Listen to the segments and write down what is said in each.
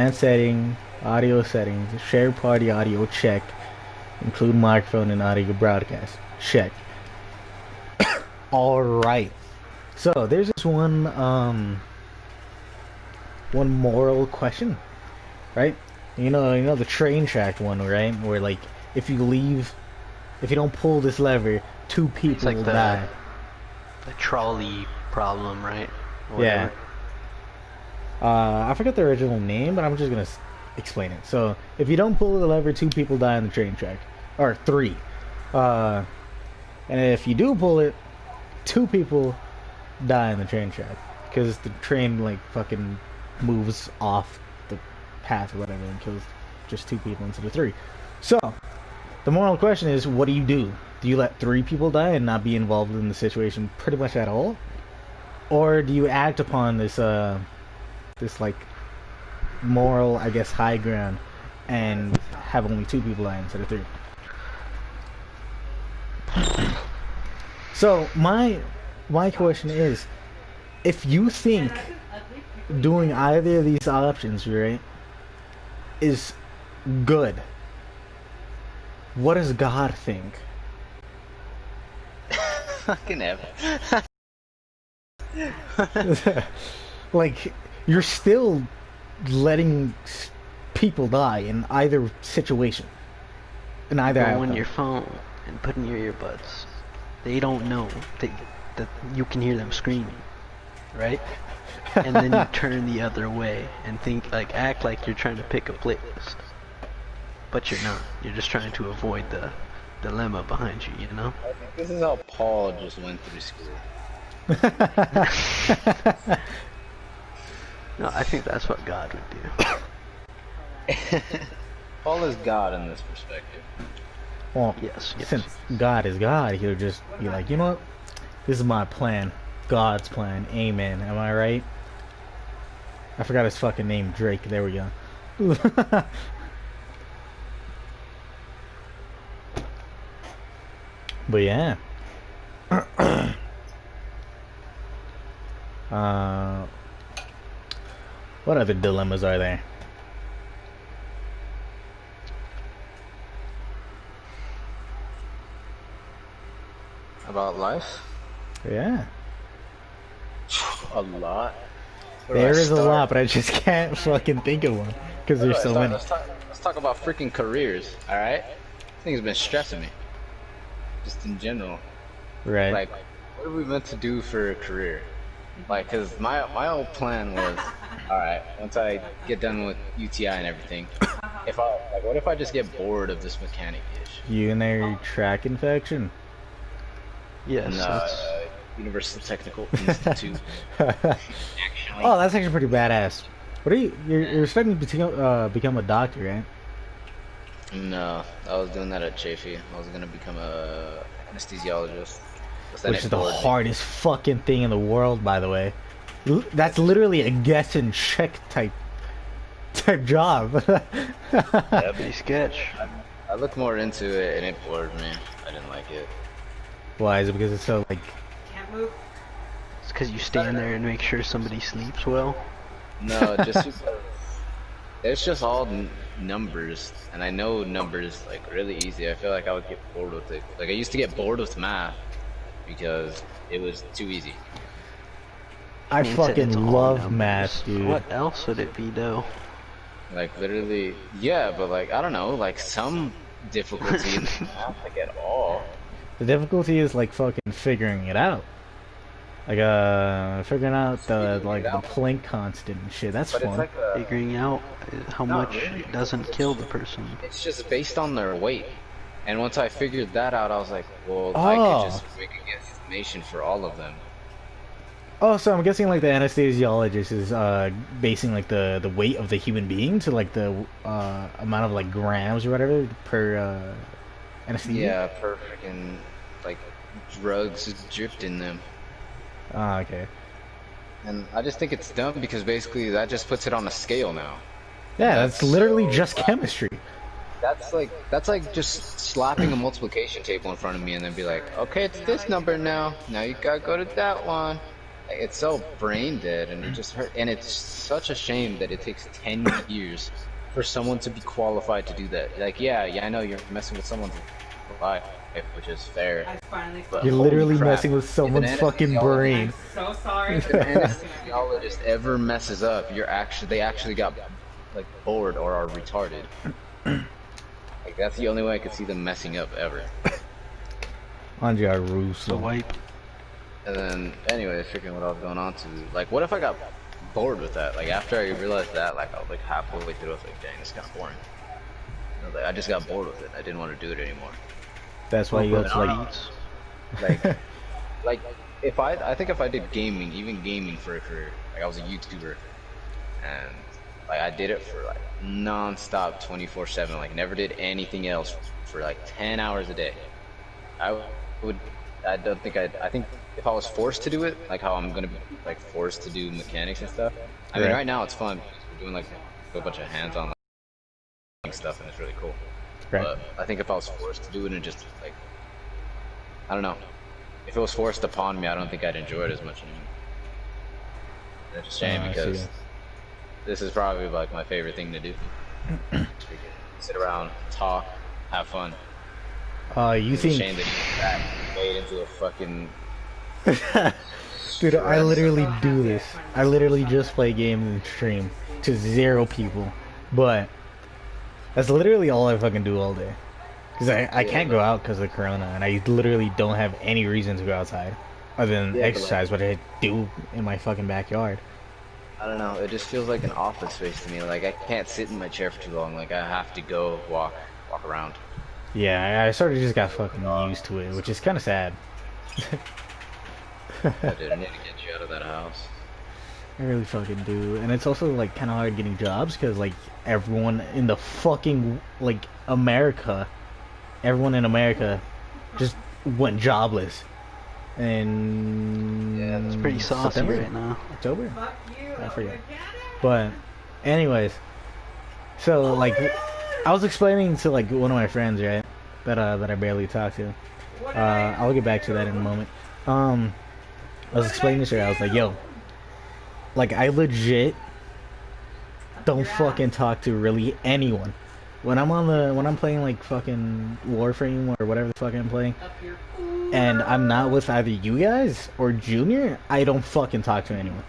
And setting, audio settings, share party audio check, include microphone and audio broadcast check. All right. So there's this one moral question, right? You know the train track one, right? Where like if you leave, if you don't pull this lever, two It's people like will die. the trolley problem, right? Or Yeah. whatever. I forget the original name, but I'm just gonna explain it. So if you don't pull the lever, two people die on the train track, or three. Uh, and if you do pull it, two people die on the train track because the train like fucking moves off the path or whatever and kills just two people instead of three. So the moral question is, what do you do? Do you let three people die and not be involved in the situation pretty much at all, or do you act upon this like moral, I guess, high ground and have only two people die instead of three? So my question is, if you think doing either of these options, right, is good, what does God think? Fucking F. Like, you're still letting people die in either situation, in either Go on outcome. your phone and put in your earbuds. They don't know that you can hear them screaming, right? And then you turn the other way and act like you're trying to pick a place, but you're not. You're just trying to avoid the dilemma behind you, you know? I think this is how Paul just went through school. No, I think that's what God would do. Paul is God in this perspective. Well, Yes, since yes. God is God, he'll just be like, you know what? This is my plan. God's plan. Amen. Am I right? I forgot his fucking name. Drake. There we go. But yeah. uh, what other dilemmas are there? About life? Yeah. A lot. Where do I There is a start? lot, but I just can't fucking think of one because Where do there's I so start? many. Let's talk about freaking careers, alright? This thing's been stressing me. Just in general. Right. Like, what are we meant to do for a career? Like, cause my old plan was, alright, once I get done with UTI and everything, what if I just get bored of this mechanic ish? Urinary tract infection. Yes, And that's Universal Technical Institute. Oh, that's actually pretty badass. What are you? You're studying to become a doctor, right? No, I was doing that at Chafee. I was gonna become a anesthesiologist. But then Which it is the bored me. hardest fucking thing in the world, by the way. That's literally a guess and check type job. Yeah, pretty sketch. I looked more into it and it bored me. I didn't like it. Why is it? Because it's so like. It's because you stand there and make sure somebody sleeps well. No, just because it's just all numbers, and I know numbers like really easy. I feel like I would get bored with it. Like I used to get bored with math because it was too easy. I mean, it's fucking all love numbers. math, dude. What else would it be, though? Like literally, yeah, but like I don't know, like some difficulty in math, like at all. The difficulty is like fucking figuring it out. Like figuring out the Planck constant and shit. That's But it's fun. like a, Figuring out how Not much really. doesn't kill the person. it's just based on their weight. And once I figured that out, I was like, well, I Oh. could just make a guesstimation for all of them. Oh, so I'm guessing like the anesthesiologist is basing like the weight of the human being to like the amount of like grams or whatever per anesthesia. Yeah, per freaking like drugs dripped in them. Ah, okay. And I just think it's dumb because basically that just puts it on a scale now. Yeah, that's That's literally so just chemistry. That's like just slapping a multiplication table in front of me and then be like, okay, it's this number now. Now you gotta go to that one. It's so brain dead, and it just hurt. And it's such a shame that it takes 10 years for someone to be qualified to do that. Like, yeah, I know you're messing with someone's life, which is fair. But You're holy literally crap, messing with if an someone's fucking brain. So sorry. if an anesthesiologist ever messes up, they actually got like bored or are retarded. Like that's the only way I could see them messing up ever. Andre So Russo. wipe. And then, anyway, figuring what I was going on to, like, what if I got bored with that? Like, after I realized that, like, I was like halfway through, I was like, dang, it's kind of boring. I just got bored with it. I didn't want to do it anymore. That's why you go to like. Like, like, I think if I did gaming, even gaming for a career, like, I was a YouTuber, and, like, I did it for, like, non-stop 24/7, like, never did anything else for, like, 10 hours a day. I don't think I think if I was forced to do it, like how I'm gonna be like forced to do mechanics and stuff. I mean, right now it's fun because we're doing like a bunch of hands-on like, stuff, and it's really cool. Right. But I think if I was forced to do it and just like, I don't know, if it was forced upon me, I don't think I'd enjoy it as much anymore. It's a shame because this is probably like my favorite thing to do. Sit around, talk, have fun. You It's think? a shame that that made into a fucking. Dude, I literally do this. I literally just play games and stream to 0 people, but that's literally all I fucking do all day. Cause I can't go out because of Corona, and I literally don't have any reason to go outside other than exercise, what I do in my fucking backyard. I don't know. It just feels like an office space to me. Like I can't sit in my chair for too long. Like I have to go walk around. Yeah, I sort of just got fucking used to it, which is kind of sad. I did. I need to get you out of that house. I really fucking do, and it's also like kind of hard getting jobs because like everyone in the fucking like everyone in America just went jobless. And Yeah, It's pretty saucy September? right now. October? Fuck you. I forget. But anyways, so like I was explaining to like one of my friends, right, that I barely talk to. I'll get back to that in a moment. I was explaining to her, I was like, yo, like I legit don't fucking talk to really anyone. When I'm playing like fucking Warframe or whatever the fuck I'm playing, and I'm not with either you guys or Junior, I don't fucking talk to anyone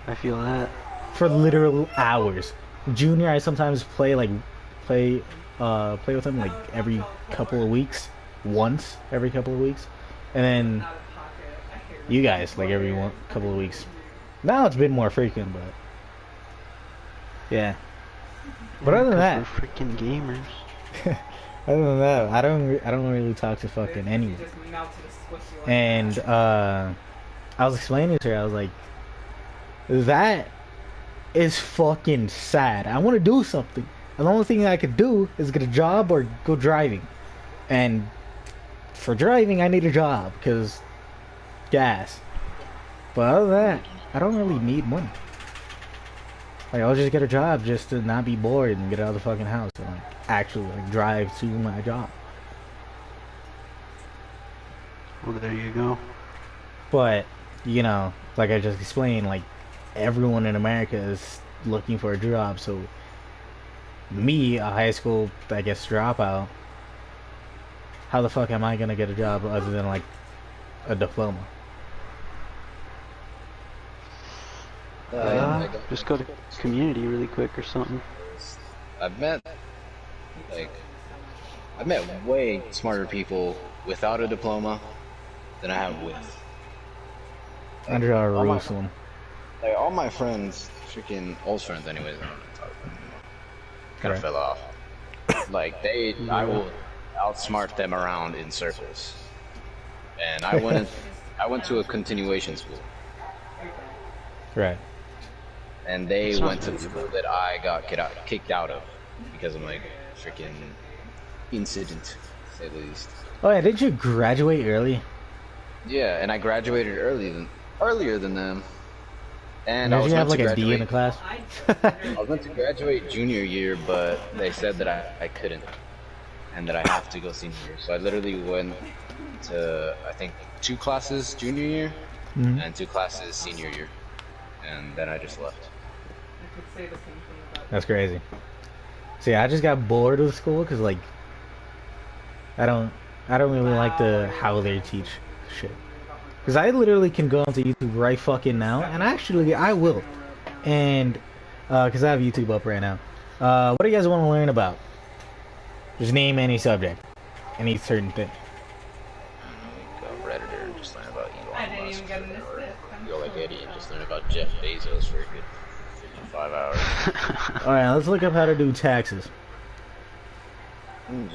I feel that. for literal hours. Junior, I sometimes play with him like every couple of weeks, once every couple of weeks, and then you guys like every couple of weeks. Now it's been more frequent, but yeah. But other than that, We're freaking gamers. other than that, I don't really talk to fucking anyone. And I was explaining to her, I was like, that is fucking sad. I want to do something, and the only thing I could do is get a job or go driving. And for driving, I need a job because gas. But other than that, I don't really need money. Like, I'll just get a job just to not be bored and get out of the fucking house and like actually like drive to my job. Well, there you go. But you know, like I just explained, like everyone in America is looking for a job. So me, a high school, I guess, dropout, how the fuck am I gonna get a job other than like a diploma? Just go to community really quick or something. I've met way smarter people without a diploma than I have with. Under our Jerusalem. Like all my friends, freaking old friends, anyways. I don't know talk about them anymore. Kind of Right. fell off. Like I will outsmart them around in circles. And I went to a continuation school. Right. And they That's not went to the school that I got kicked out of because of my freaking incident, to say the least. Oh yeah, didn't you graduate early? Yeah, and I graduated earlier than them. And I Did was you have meant like to a D in the graduate. class? I was meant to graduate junior year, but they said that I couldn't, and that I have to go senior year. So I literally went to I think 2 classes junior year, Mhm. and 2 classes senior year, and then I just left. That's crazy. See, I just got bored with school because like I don't I don't really like the how they teach shit. Because I literally can go onto YouTube right fucking now, and actually I will, and because I have YouTube up right now. What do you guys want to learn about? Just name any subject, any certain thing. Go Redditor and just learn about Elon Musk, or go like Eddie and just learn about Jeff Bezos for a good 55 hours. All right, let's look up how to do taxes.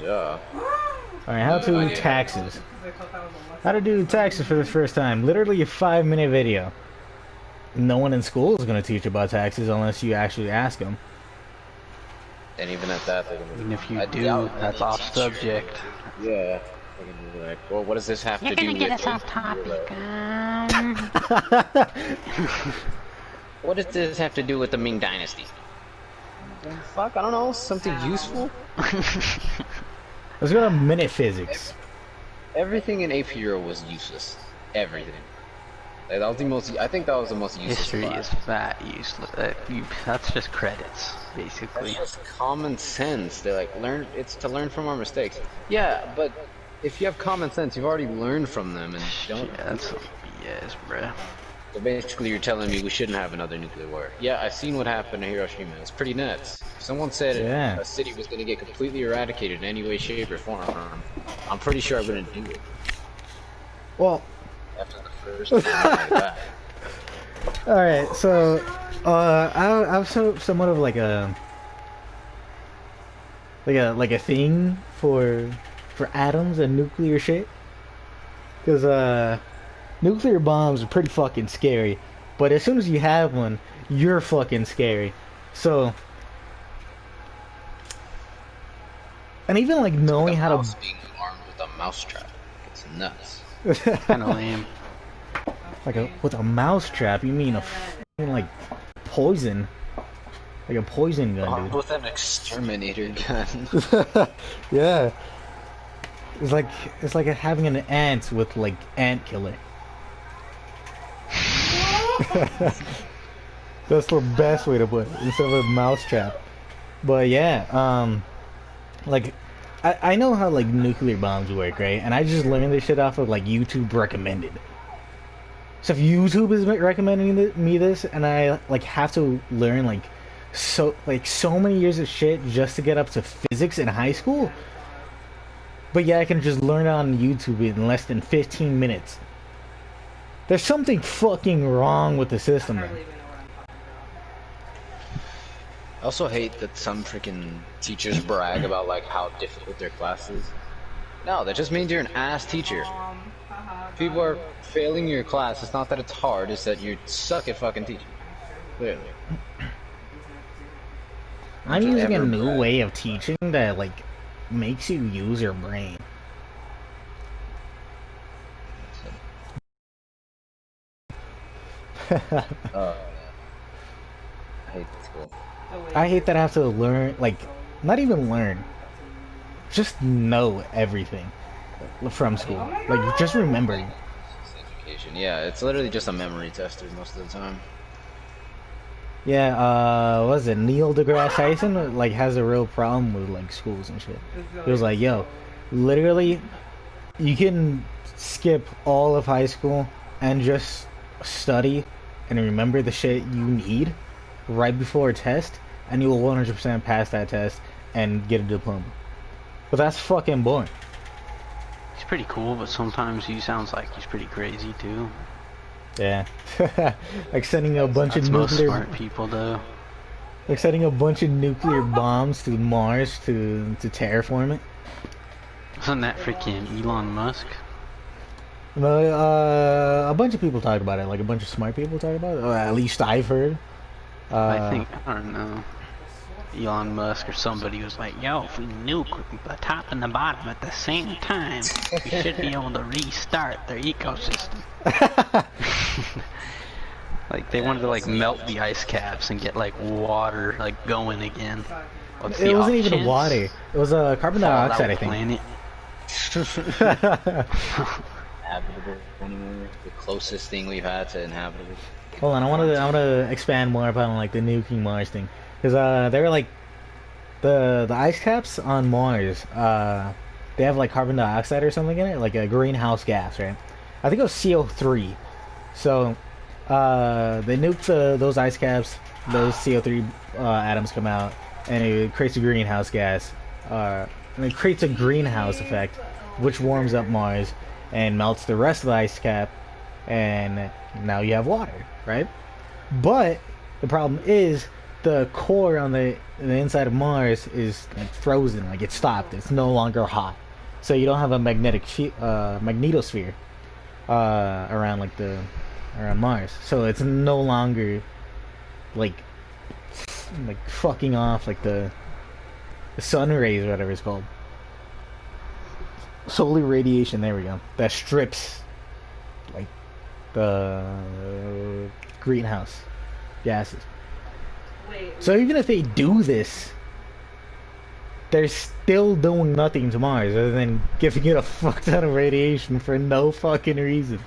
Yeah. All right, how to do taxes. How to do taxes for the first time. Literally a 5-minute video. No one in school is going to teach about taxes unless you actually ask them. And even at that, they're Even if you I do, doubt that's any off teacher- subject. Yeah. They're gonna be like, well, what does this have You're to do gonna with get us off topic. What does this have to do with the Ming Dynasty? Fuck, I don't know. Something useful? Let's go to minute physics. Everything in AP Euro was useless. Everything. Like, that was the most. I think that was the most useless. History class. is that useless. That's just credits, That's basically. just common sense. They're like, it's to learn from our mistakes. Yeah, but if you have common sense, you've already learned from them, and don't. Yeah, that's some BS, bruh. So basically, you're telling me we shouldn't have another nuclear war. Yeah, I've seen what happened to Hiroshima. It's pretty nuts. If someone said Yeah. a city was going to get completely eradicated in any way, shape, or form, I'm pretty sure I wouldn't do it. Well, After the first time like that. all right. So, I have somewhat of like a thing for atoms and nuclear shit. Because nuclear bombs are pretty fucking scary. But as soon as you have one, you're fucking scary. So, and even like knowing how mouse to being armed with a mousetrap. It's nuts. Kind of lame. with a mouse trap, you mean like poison, like a poison gun, Armed dude. with an exterminator gun. Yeah, it's like having an ant with like ant killer. That's the best way to put it instead of a mouse trap. But yeah, like I know how like nuclear bombs work, right? And I just learned this shit off of like YouTube recommended. So if YouTube is recommending me this, and I like have to learn like so many years of shit just to get up to physics in high school. But yeah, I can just learn it on YouTube in less than 15 minutes. There's something fucking wrong with the system, man. I also hate that some freaking teachers brag about like how difficult their class is. No, that just means you're an ass teacher. People are failing your class. It's not that it's hard, it's that you suck at fucking teaching. Clearly. I'm using a new way of teaching that like makes you use your brain. I hate school. I hate that I have to learn, like, not even learn, just know everything from school. Like, just remembering. It's education. Yeah, it's literally just a memory tester most of the time. Yeah, what was it? Neil deGrasse Tyson, like, has a real problem with, like, schools and shit. He was like, yo, literally, you can skip all of high school and just study and remember the shit you need right before a test, and you will 100% pass that test and get a diploma. But that's fucking boring. He's pretty cool, but sometimes he sounds like he's pretty crazy too. Yeah. Like sending a bunch That's of most nuclear smart people though. like sending a bunch of nuclear bombs to Mars to terraform it. Wasn't that freaking Elon Musk? A bunch of people talk about it, like a bunch of smart people talk about it. Or at least I've heard. I don't know. Elon Musk or somebody was like, yo, if we nuke the top and the bottom at the same time, we should be able to restart their ecosystem. Like they wanted to like melt the ice caps and get like water like going again. What's It the wasn't off even chance? water. It was carbon Fallout dioxide, I think. planet. habitable anymore. The closest thing we've had to inhabitable. Hold on, I want to expand more upon like the nuking Mars thing, because they're like the ice caps on Mars. They have like carbon dioxide or something in it, like a greenhouse gas, right? I think it was CO3. So they nuke those ice caps, those CO3 atoms come out, and it creates a greenhouse gas. And it creates a greenhouse effect, which warms up Mars and melts the rest of the ice cap, and now you have water, right? But the problem is the core on the inside of Mars is like frozen, like it's stopped. It's no longer hot, so you don't have a magnetosphere around like around Mars. So it's no longer like fucking off like the sun rays or whatever it's called. Solar radiation, there we go. That strips like the greenhouse gases. So even if they do this, they're still doing nothing to Mars other than giving it a fuck ton of radiation for no fucking reason.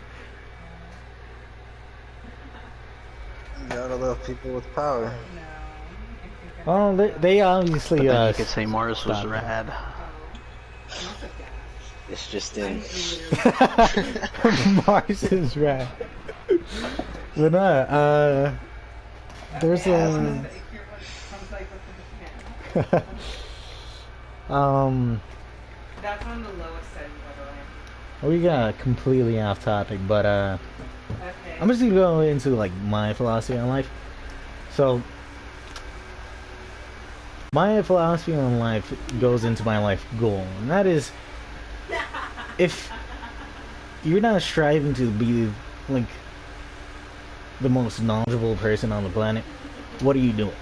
You gotta love people with power. Oh, they obviously. But then you could say Mars was rad. It's just in. Mars is rad. But no, there's a. That's on the lowest end, by the way. We got completely off topic, but Okay. I'm just gonna go into like my philosophy on life. So my philosophy on life goes into my life goal, and that is, if you're not striving to be like the most knowledgeable person on the planet, what are you doing?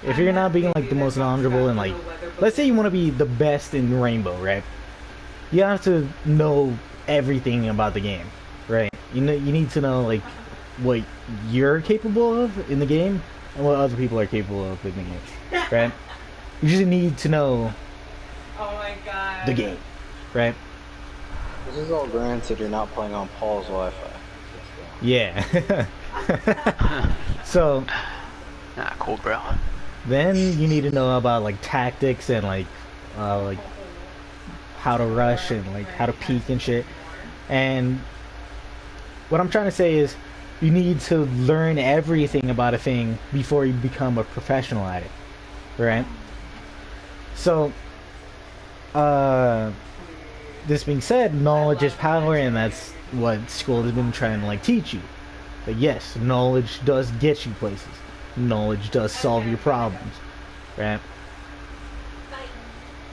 If you're not being like the most knowledgeable and like, let's say you want to be the best in Rainbow, right? You have to know everything about the game, right? You need to know like what you're capable of in the game and what other people are capable of in the game, right? You just need to know Oh my god. the game, right? This is all granted you're not playing on Paul's Wi-Fi. Yeah. So Nah, cool, bro. then you need to know about like tactics and like how to rush and like how to peek and shit. And what I'm trying to say is you need to learn everything about a thing before you become a professional at it, right? So this being said, knowledge is power, and that's what school has been trying to like teach you. But yes, knowledge does get you places. Knowledge does solve your problems, right?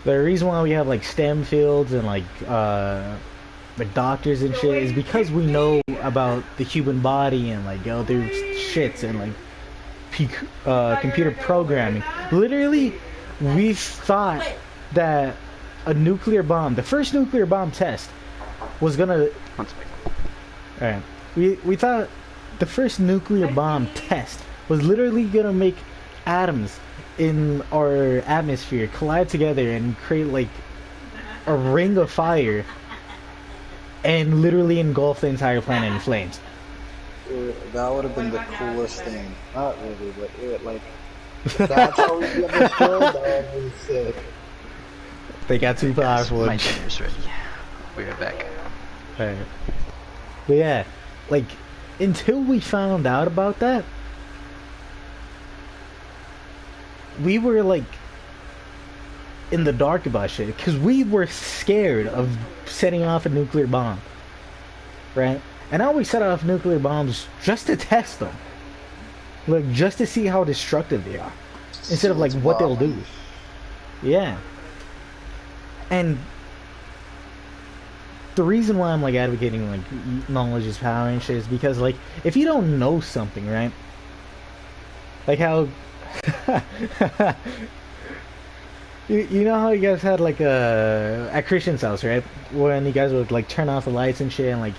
The reason why we have like STEM fields and like doctors and shit is because we know about the human body and like other shits and like computer programming. Literally, we've thought that a nuclear bomb, the first nuclear bomb test, was gonna. One second. All right, we thought the first nuclear bomb test was literally gonna make atoms in our atmosphere collide together and create like a ring of fire and literally engulf the entire planet in flames. That would have been the coolest thing. Not really, but it, like, that's how we get this world. That would have been sick. They got too powerful. My dinner's ready. We'll be right back. Right. But yeah, like, until we found out about that, we were like in the dark about shit because we were scared of setting off a nuclear bomb, right? And now we set off nuclear bombs just to test them, like just to see how destructive they are, instead of like what they'll do. Yeah. And the reason why I'm like advocating like knowledge is power and shit is because like if you don't know something, right? Like how you know how you guys had like at Christian's house, right? When you guys would like turn off the lights and shit and like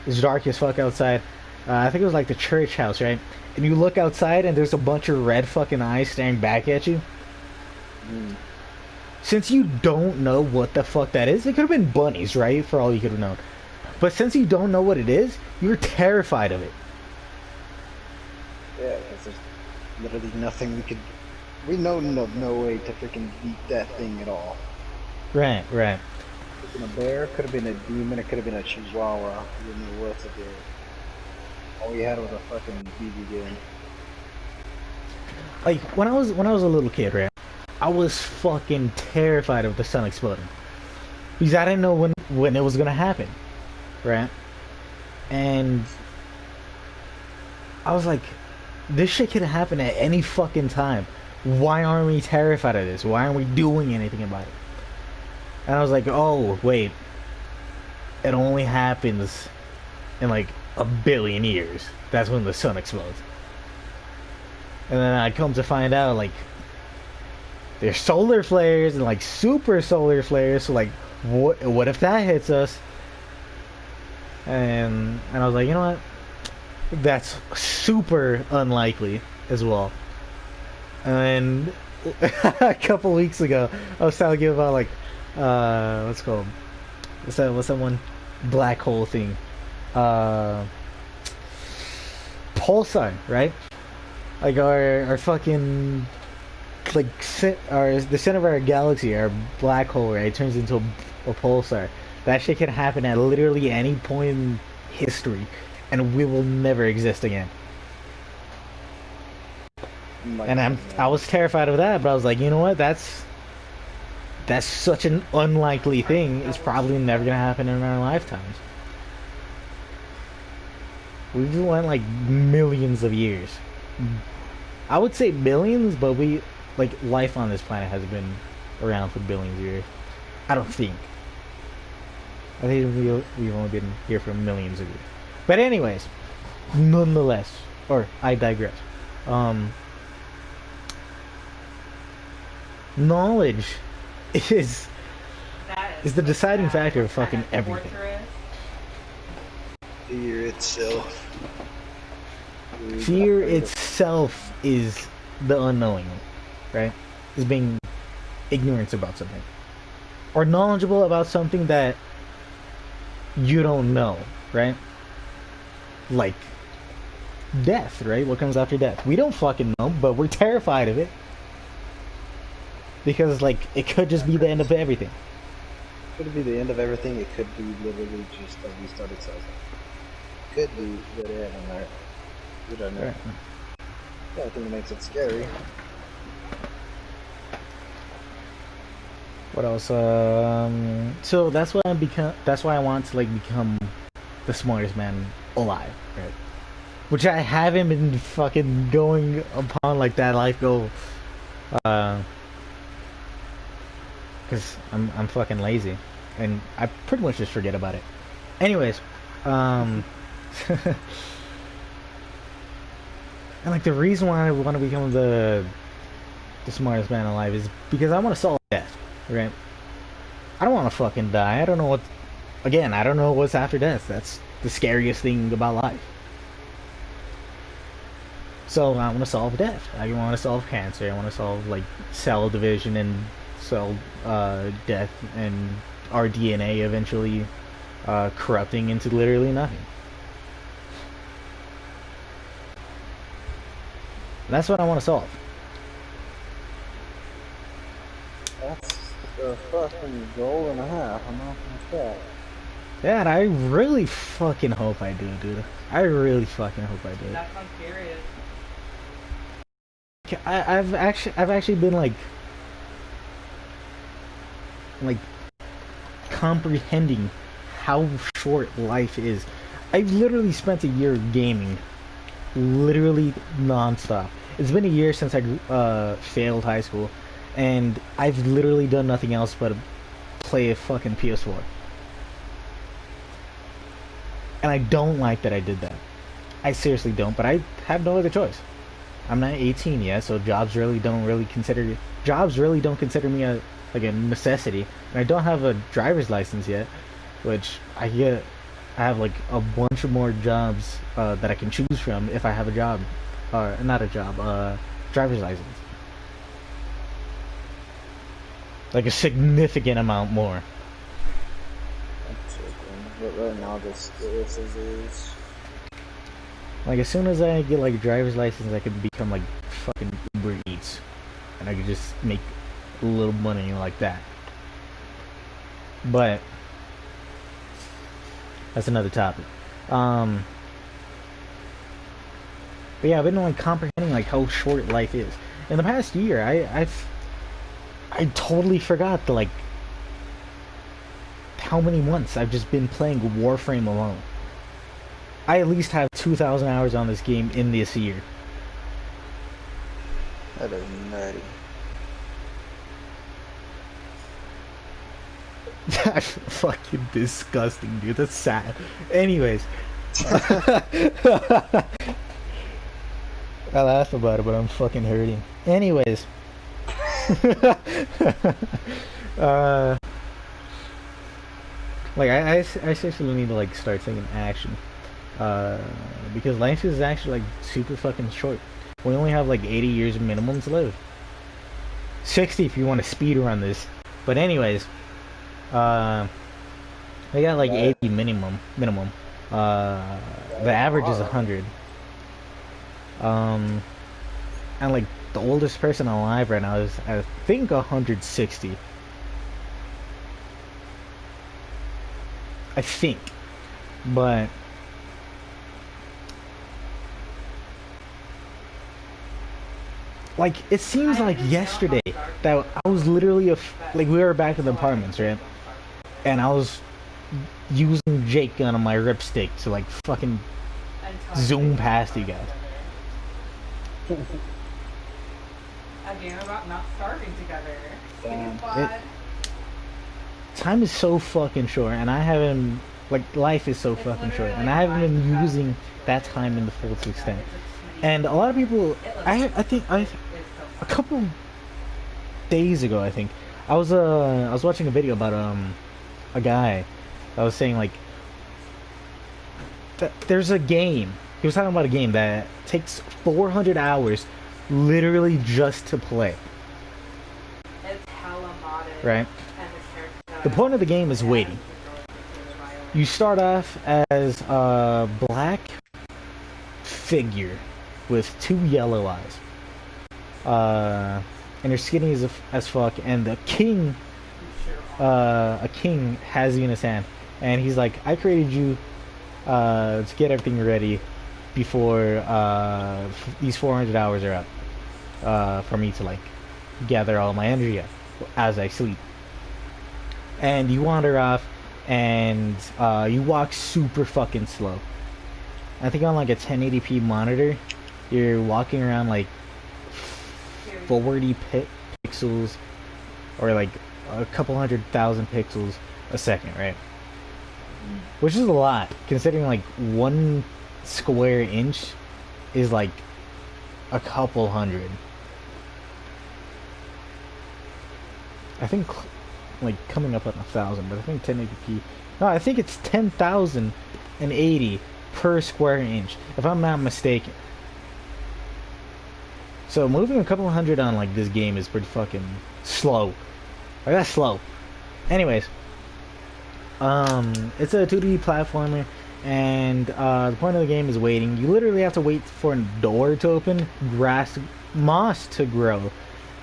it's dark as fuck outside. I think it was like the church house, right? And you look outside and there's a bunch of red fucking eyes staring back at you. Since you don't know what the fuck that is, it could have been bunnies, right? For all you could have known. But since you don't know what it is, you're terrified of it. Yeah, because there's literally nothing we could. We know no way to freaking beat that thing at all. Right, right. Could have been a bear, could have been a demon, it could have been a chihuahua. We didn't know what to do. All we had was a fucking BB gun. Like when I was a little kid, right? I was fucking terrified of the sun exploding because I didn't know when it was gonna happen, right? And I was like, this shit could happen at any fucking time. Why aren't we terrified of this? Why aren't we doing anything about it? And I was like, oh wait, it only happens in like a billion years. That's when the sun explodes. And then I come to find out, like, there's solar flares and like super solar flares. So like, what if that hits us? And I was like, you know what? That's super unlikely as well. And a couple weeks ago, I was telling you about like, what's it called? What's that one? Black hole thing. Pulsar, right? Like our fucking like the center of our galaxy, our black hole, right, turns into a pulsar. That shit can happen at literally any point in history, and we will never exist again. Like, And I was terrified of that, but I was like, you know what? That's such an unlikely thing. It's probably never gonna happen in our lifetimes. We've went like millions of years. I would say billions, but life on this planet has been around for billions of years. I don't think. I think we've only been here for millions of years. But anyways, nonetheless, or I digress. Knowledge is the deciding factor of fucking everything. fear itself. Fear itself is the unknowing, right? Is being ignorant about something. Or knowledgeable about something that you don't know, right? Like death, right? What comes after death? We don't fucking know, but we're terrified of it. Because, like, it could just be the end of everything. Could be the end of everything, it could be literally just a restart itself. Could be good and there. We don't know. Right. The only thing that makes it scary. What else? So that's why that's why I want to like become the smartest man alive, right? Which I haven't been fucking going upon like that life goal. Because I'm fucking lazy, and I pretty much just forget about it. Anyways, and like the reason why I want to become the smartest man alive is because I want to solve death, right? I don't want to fucking die. I don't know I don't know what's after death. That's the scariest thing about life. So I want to solve death. I want to solve cancer. I want to solve like cell division and cell death and our DNA eventually corrupting into literally nothing. That's what I want to solve. That's a fucking goal and a half. I'm not gonna say. Yeah, and I really fucking hope I do, dude. I really fucking hope I do. That's on period. I've actually been like comprehending how short life is. I've literally spent a year gaming, literally nonstop. It's been a year since I failed high school, and I've literally done nothing else but play a fucking PS4. And I don't like that I did that. I seriously don't, but I have no other choice. I'm not 18 yet, so jobs really don't consider me a necessity. And I don't have a driver's license yet, which I have like a bunch of more jobs that I can choose from if I have a job, or not a job, driver's license. Like a significant amount more. But right now, the scarcest is. Like, as soon as I get, like, a driver's license, I could become, like, fucking Uber Eats. And I could just make a little money like that. But that's another topic. But yeah, I've been, like, comprehending, like, how short life is. In the past year, I totally forgot the, like, how many months I've just been playing Warframe alone. I at least have 2,000 hours on this game in this year. That is nutty. That's fucking disgusting, dude. That's sad. Anyways. I laugh about it, but I'm fucking hurting. Anyways. Like, I seriously need to, like, start taking action. Because life is actually, like, super fucking short. We only have, like, 80 years minimum to live. 60 if you want to speed run this. But anyways, they got, like, 80 minimum. The average is 100. And, like, the oldest person alive right now is, I think, 160. I think. But like, it seems like yesterday that I was literally like, we were back in the apartments, right? And I was using Jake gun on my ripstick to, like, fucking zoom past you guys. A game about not starving together. Damn. Time is so fucking short, and I haven't, like, life is so fucking short, and I haven't been using that time in the full extent. And a lot of people, I think a couple days ago, I think I was watching a video about a guy that was saying, like, that there's a game. He was talking about a game that takes 400 hours literally just to play. It's hella modded. Right? The point of the game is waiting. You start off as a black figure with 2 yellow eyes. And you're skinny as fuck, and the king, a king has you in his hand. And he's like, I created you to get everything ready before these 400 hours are up, for me to, like, gather all my energy up as I sleep. And you wander off, and you walk super fucking slow. I think on, like, a 1080p monitor, you're walking around, like, 40 pixels, or, like, a couple 100,000 pixels a second, right? Which is a lot, considering, like, 1 square inch is, like, a couple hundred. I think, like, coming up on 1,000, but I think 1080p. No, I think it's 10,080 per square inch, if I'm not mistaken. So moving a couple hundred on, like, this game is pretty fucking slow. Like, that's slow. Anyways, it's a 2D platformer, and the point of the game is waiting. You literally have to wait for a door to open, moss to grow,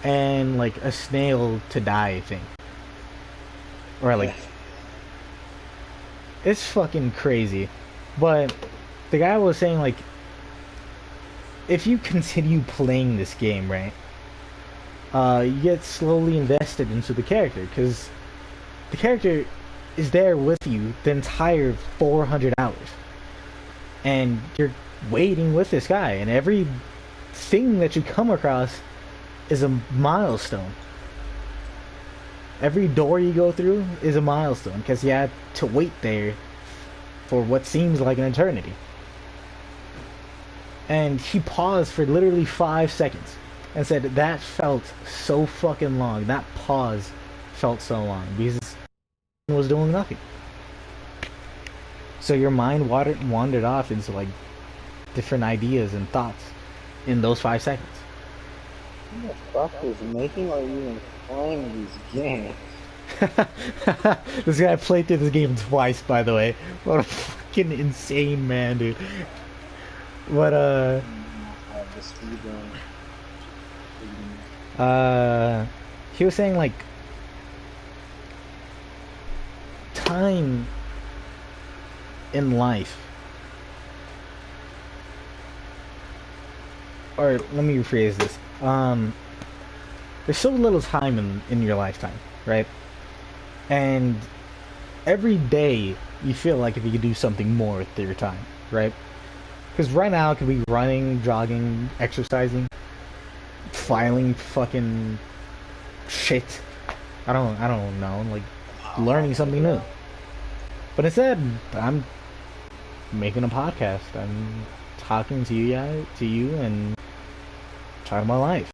and, like, a snail to die, I think. Or, like, it's fucking crazy. But the guy was saying, like, if you continue playing this game, right, you get slowly invested into the character, because the character is there with you the entire 400 hours. And you're waiting with this guy, and every thing that you come across is a milestone. Every door you go through is a milestone, because you had to wait there for what seems like an eternity. And he paused for literally 5 seconds and said that felt so fucking long. That pause felt so long because he was doing nothing. So your mind wandered off into, like, different ideas and thoughts in those 5 seconds. Who the fuck is making or even playing these games? This guy played through this game twice, by the way. What a fucking insane man, dude. But The speed run. he was saying like time in life, or let me rephrase this. There's so little time in your lifetime, right? And every day you feel like if you could do something more with your time, right? Because right now it could be running, jogging, exercising, filing fucking shit. I don't know, like learning something new. But instead, I'm making a podcast. I'm talking to you guys, and talking about life.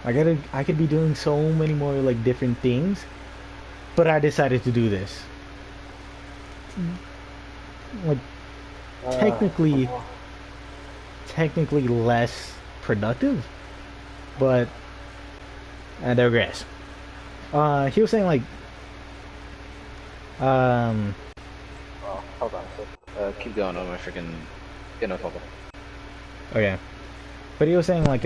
I could be doing so many more like different things, but I decided to do this. Like technically less productive, but I digress. He was saying like Oh, hold on. Keep going on my freaking getting a couple. okay, but he was saying like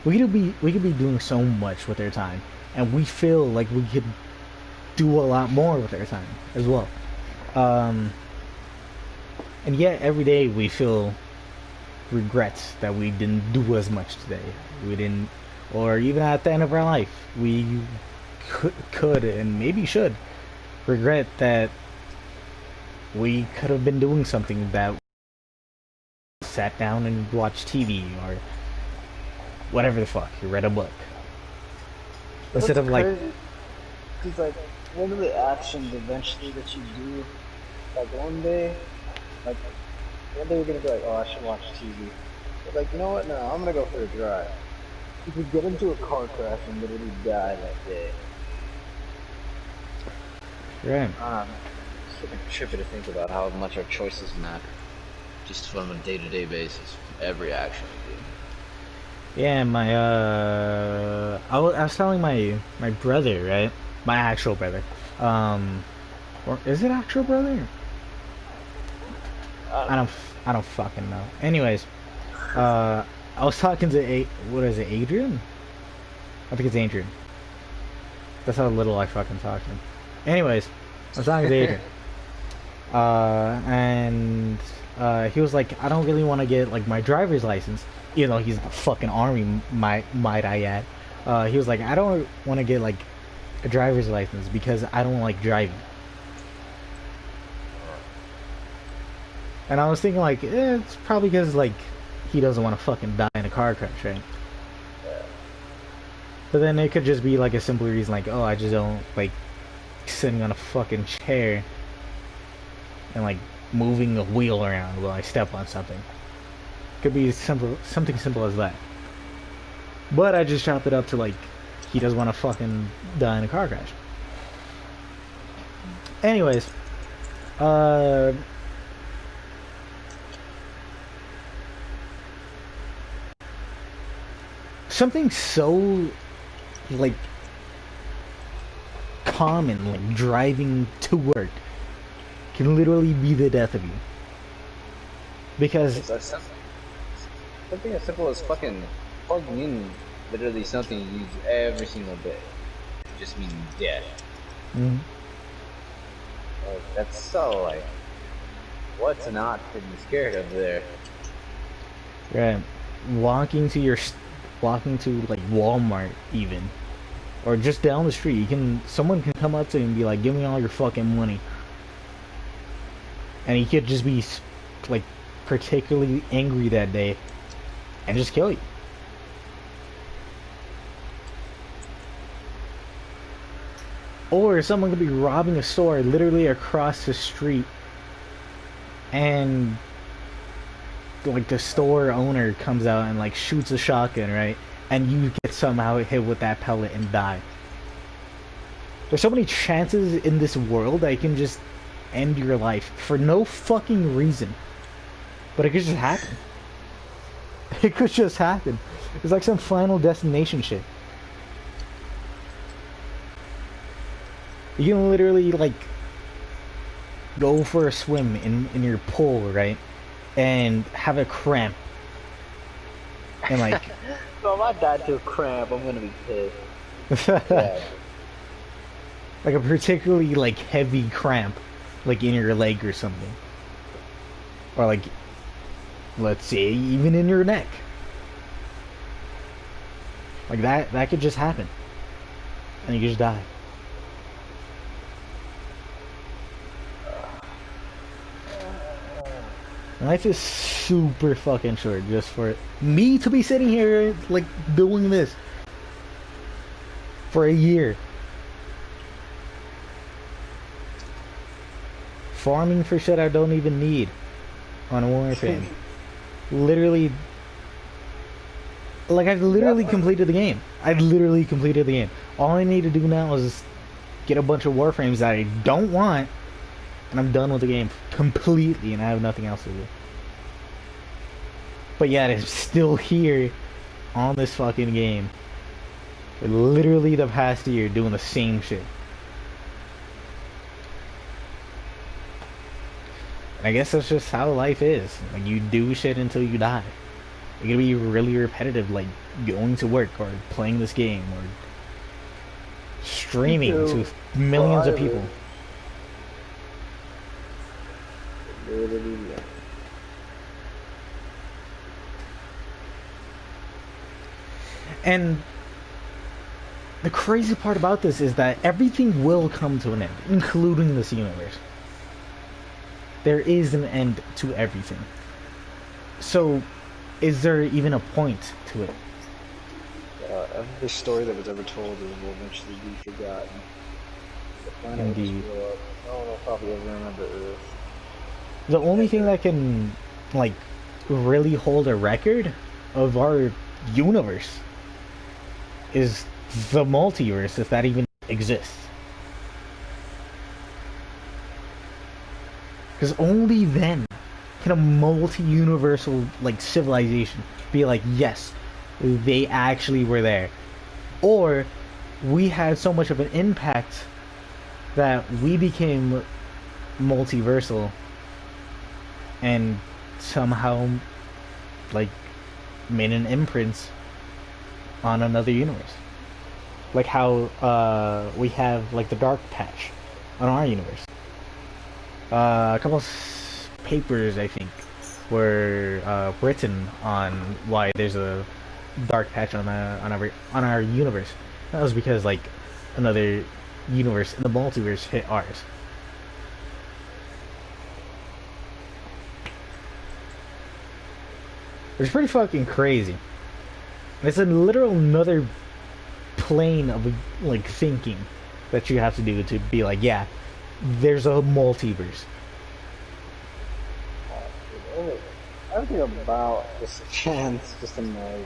we could be doing so much with our time, and we feel like we could do a lot more with our time as well. And yet every day we feel regrets that we didn't do as much today. We didn't, or even at the end of our life, we could and maybe should regret that we could have been doing something, that sat down and watched TV or whatever the fuck, you read a book instead of like Because, like, one of the actions eventually that you do, like, like, one day you're gonna be like, oh, I should watch TV. But, like, you know what? No, I'm gonna go for a drive. You could get into a car crash and literally die that day. right. It's freaking trippy to think about how much our choices matter, just from a day-to-day basis, every action we do. Yeah, my I was telling my brother, right? My actual brother. Or is it actual brother? I don't fucking know. Anyways, I was talking to what is it, Adrian? I think it's Adrian. That's how little I fucking talk to him. Anyways, I was talking to Adrian. And he was like, I don't really want to get like my driver's license, even though he's the fucking army, might I add. He was like, I don't want to get like a driver's license because I don't like driving. And I was thinking like, it's probably because like he doesn't want to fucking die in a car crash, right? But then it could just be like a simple reason, like, oh, I just don't like sitting on a fucking chair and like moving a wheel around while I step on something. Could be something simple as that. But I just chopped it up to like he doesn't want to fucking die in a car crash. Anyways, something so like common, like driving to work, can literally be the death of you. Because Something as simple as fucking plugging in literally something you use every single day. It just means death. mm, Like, that's so like, what's not to be scared of there? right, walking to like Walmart even, or just down the street, someone can come up to you and be like, give me all your fucking money, and he could just be like particularly angry that day and just kill you. Or someone could be robbing a store literally across the street, and like the store owner comes out and like shoots a shotgun, right? And you get somehow hit with that pellet and die. There's so many chances in this world that you can just end your life for no fucking reason. But it could just happen. It could just happen. It's like some Final Destination shit. You can literally like go for a swim in your pool, right? And have a cramp. And like So if I die to a cramp, I'm gonna be pissed. like Yeah. a particularly like heavy cramp like in your leg or something. Or like let's say even in your neck. Like that could just happen. And you just die. Life is super fucking short just for me to be sitting here like doing this for a year. Farming for shit I don't even need on Warframe. Literally, like I've literally completed the game. I've literally completed the game. All I need to do now is get a bunch of Warframes that I don't want, and I'm done with the game completely, and I have nothing else to do. But yet, it's still here on this fucking game. For literally the past year doing the same shit. And I guess that's just how life is. Like, you do shit until you die. It can be really repetitive, like going to work or playing this game or streaming to millions of people. And the crazy part about this is that everything will come to an end, including this universe. There is an end to everything. So, is there even a point to it? Every story that was ever told will eventually be forgotten. The planet will just blow up. No one will probably ever remember Earth. The only thing that can, like, really hold a record of our universe is the multiverse, if that even exists. Because only then can a multi-universal, like, civilization be like, yes, they actually were there. Or we had so much of an impact that we became multiversal and somehow, like, made an imprint on another universe. Like how we have, like, the dark patch on our universe. A couple papers, I think, were written on why there's a dark patch on our universe. That was because, like, another universe in the multiverse hit ours. It's pretty fucking crazy. It's a literal another plane of, like, thinking that you have to do to be like, yeah, there's a multiverse. Everything about this chance just amazing.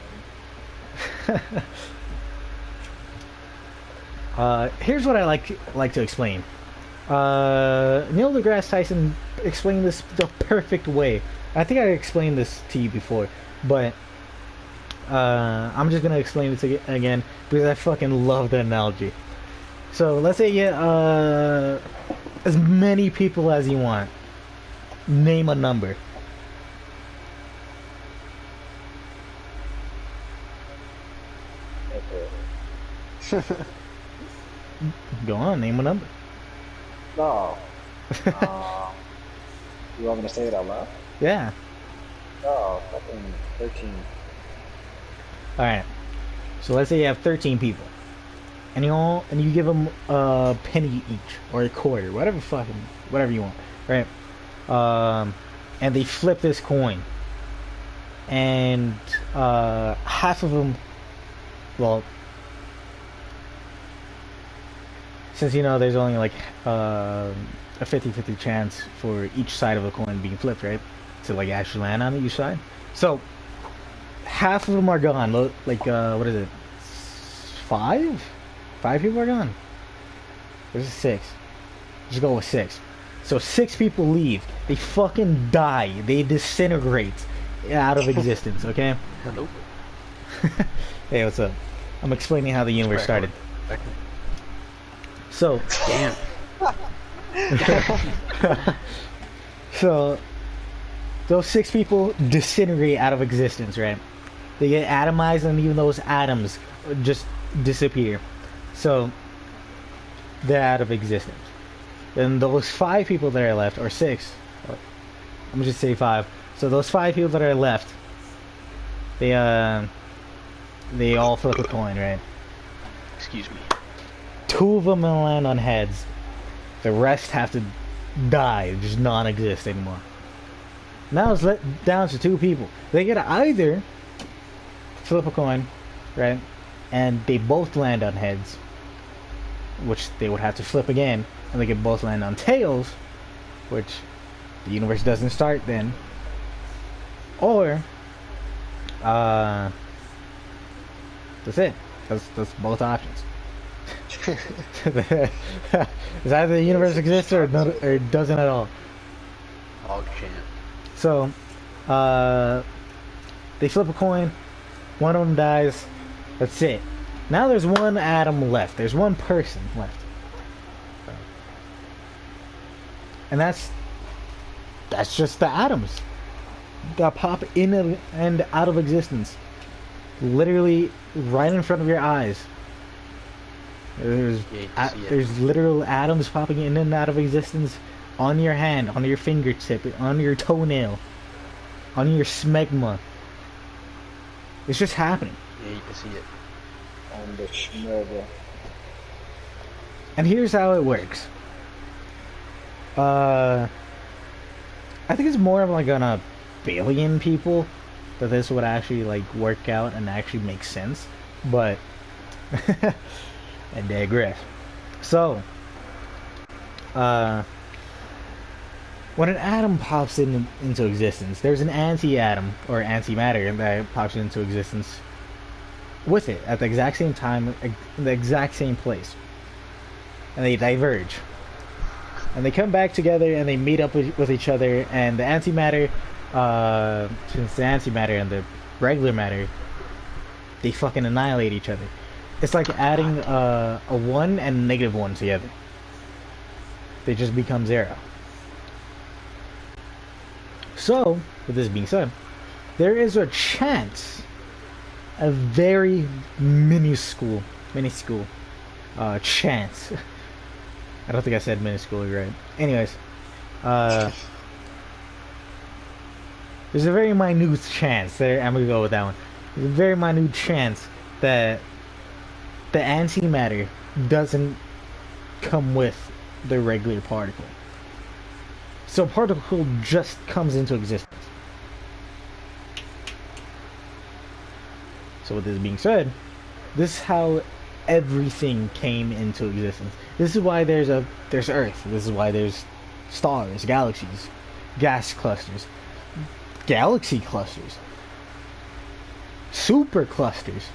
Here's what I like to explain. Neil deGrasse Tyson explained this the perfect way. I think I explained this to you before, but I'm just gonna explain it again because I fucking love the analogy. So let's say you as many people as you want. Name a number. Go on, name a number. No. You want me to say it out loud? Yeah. Oh, fucking 13. Alright. So let's say you have 13 people. And you give them a penny each, or a quarter, whatever you want, right? And they flip this coin. And half of them, well, since there's only like a 50-50 chance for each side of a coin being flipped, right? To like actually land on each side. So half of them are gone. Like what is it? 5? 5 people are gone. There's 6. Just go with 6. So 6 people leave. They fucking die. They disintegrate out of existence. Okay. Hello. Hey, what's up? I'm explaining how the universe started. So, Damn. so those 6 people disintegrate out of existence, right? They get atomized, and even those atoms just disappear. So they're out of existence. Then those 5 people that are left, or 6, I'm gonna just say 5. So those 5 people that are left, they all flip a coin, right? Excuse me. 2 of them will land on heads. The rest have to die, just non-exist anymore. Now it's let down to 2 people. They get either flip a coin, right, and they both land on heads, which they would have to flip again, and they could both land on tails, which the universe doesn't start then. Or, that's it. That's both options. It's either the universe exists or it doesn't at all. Hog chant. So, they flip a coin, one of them dies, that's it. Now there's 1 atom left. There's 1 person left. And that's just the atoms that pop in and out of existence. Literally right in front of your eyes. There's literal atoms popping in and out of existence on your hand, on your fingertip, on your toenail, on your smegma. It's just happening. Yeah, you can see it. On the schmurder. And here's how it works. I think it's more of like on a billion people that this would actually like work out and actually make sense. But I digress. So, when an atom pops into existence, there's an anti-atom or antimatter that pops into existence with it at the exact same time, in the exact same place, and they diverge, and they come back together and they meet up with each other, and the antimatter, since the antimatter and the regular matter, they fucking annihilate each other. It's like adding a 1 and a -1 together. They just become 0. So, with this being said, there is a chance, a very minuscule chance. I don't think I said minuscule right. Anyways, there's a very minute chance there. I'm gonna go with that one. There's a very minute chance that the antimatter doesn't come with the regular particle. So particle just comes into existence. So with this being said, this is how everything came into existence. This is why there's Earth. This is why there's stars, galaxies, gas clusters, galaxy clusters, super clusters.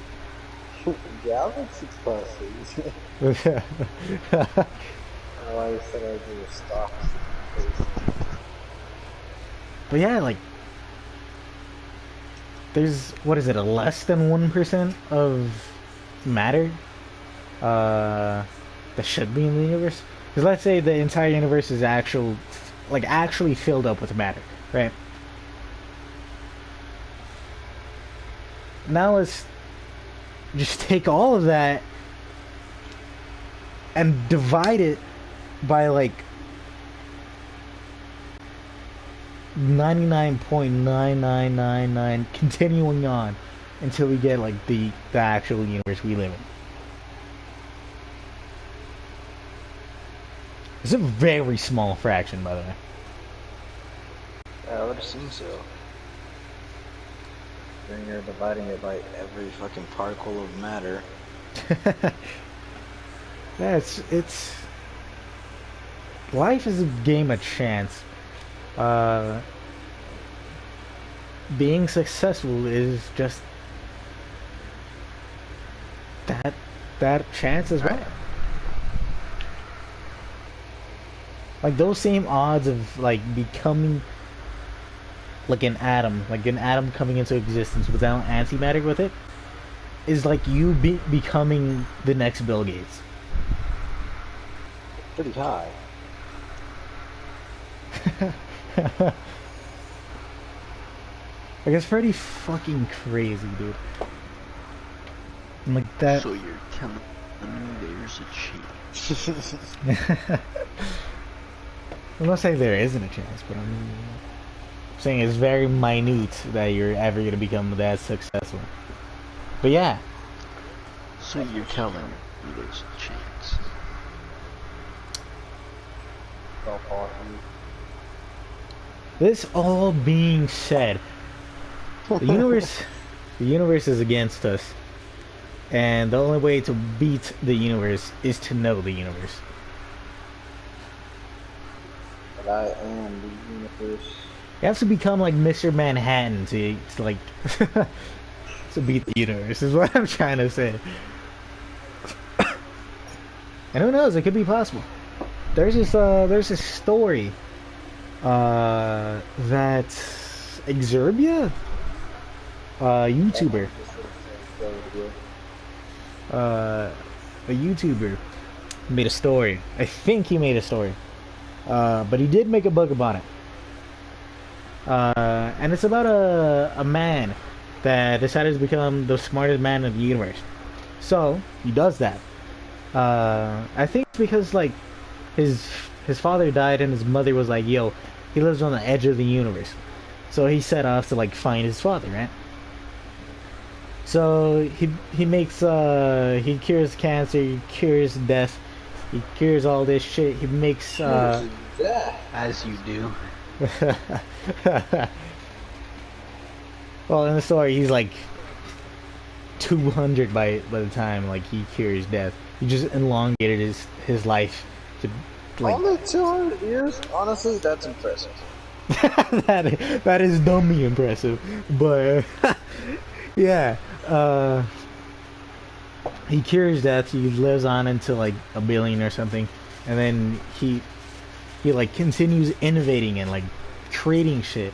Galaxy clusters. Oh, I said I do stocks. But yeah, like, there's, what is it, a less than 1% of matter that should be in the universe? Because let's say the entire universe is actually filled up with matter, right? Now let's just take all of that and divide it by like 99.9999, continuing on until we get like the actual universe we live in. It's a very small fraction, by the way. I would assume so. Then you're dividing it by every fucking particle of matter. Yeah, it's life is a game of chance. Being successful is just that chance as well. Right. Like those same odds of like becoming like an atom coming into existence without antimatter with it, is like you becoming the next Bill Gates. pretty high. Like, it's pretty fucking crazy, dude. And like that. So you're telling me there's a chance? I'm not saying there isn't a chance, but I'm saying it's very minute that you're ever gonna become that successful. But yeah, So you're telling me there's a chance? So possible. this all being said, the universe is against us, and the only way to beat the universe is to know the universe. But I am the universe. You have to become like Mr. Manhattan to like to beat the universe. Is what I'm trying to say. And who knows? It could be possible. There's this story that Exerbia, YouTuber, a YouTuber made a story. I think he made a story, but he did make a book about it. And it's about a man that decided to become the smartest man in the universe. So he does that. I think it's because like his father died and his mother was like, "Yo, he lives on the edge of the universe." So he set off to like find his father, right? So he makes he cures cancer, he cures death, he cures all this shit. He makes As you do. well, in the story, he's like 200 by the time like he cures death. He just elongated his life to like Only 200 years? Honestly, that's impressive. that is dummy impressive, but yeah, he cures death. He lives on until like a billion or something, and then he like continues innovating and like creating shit,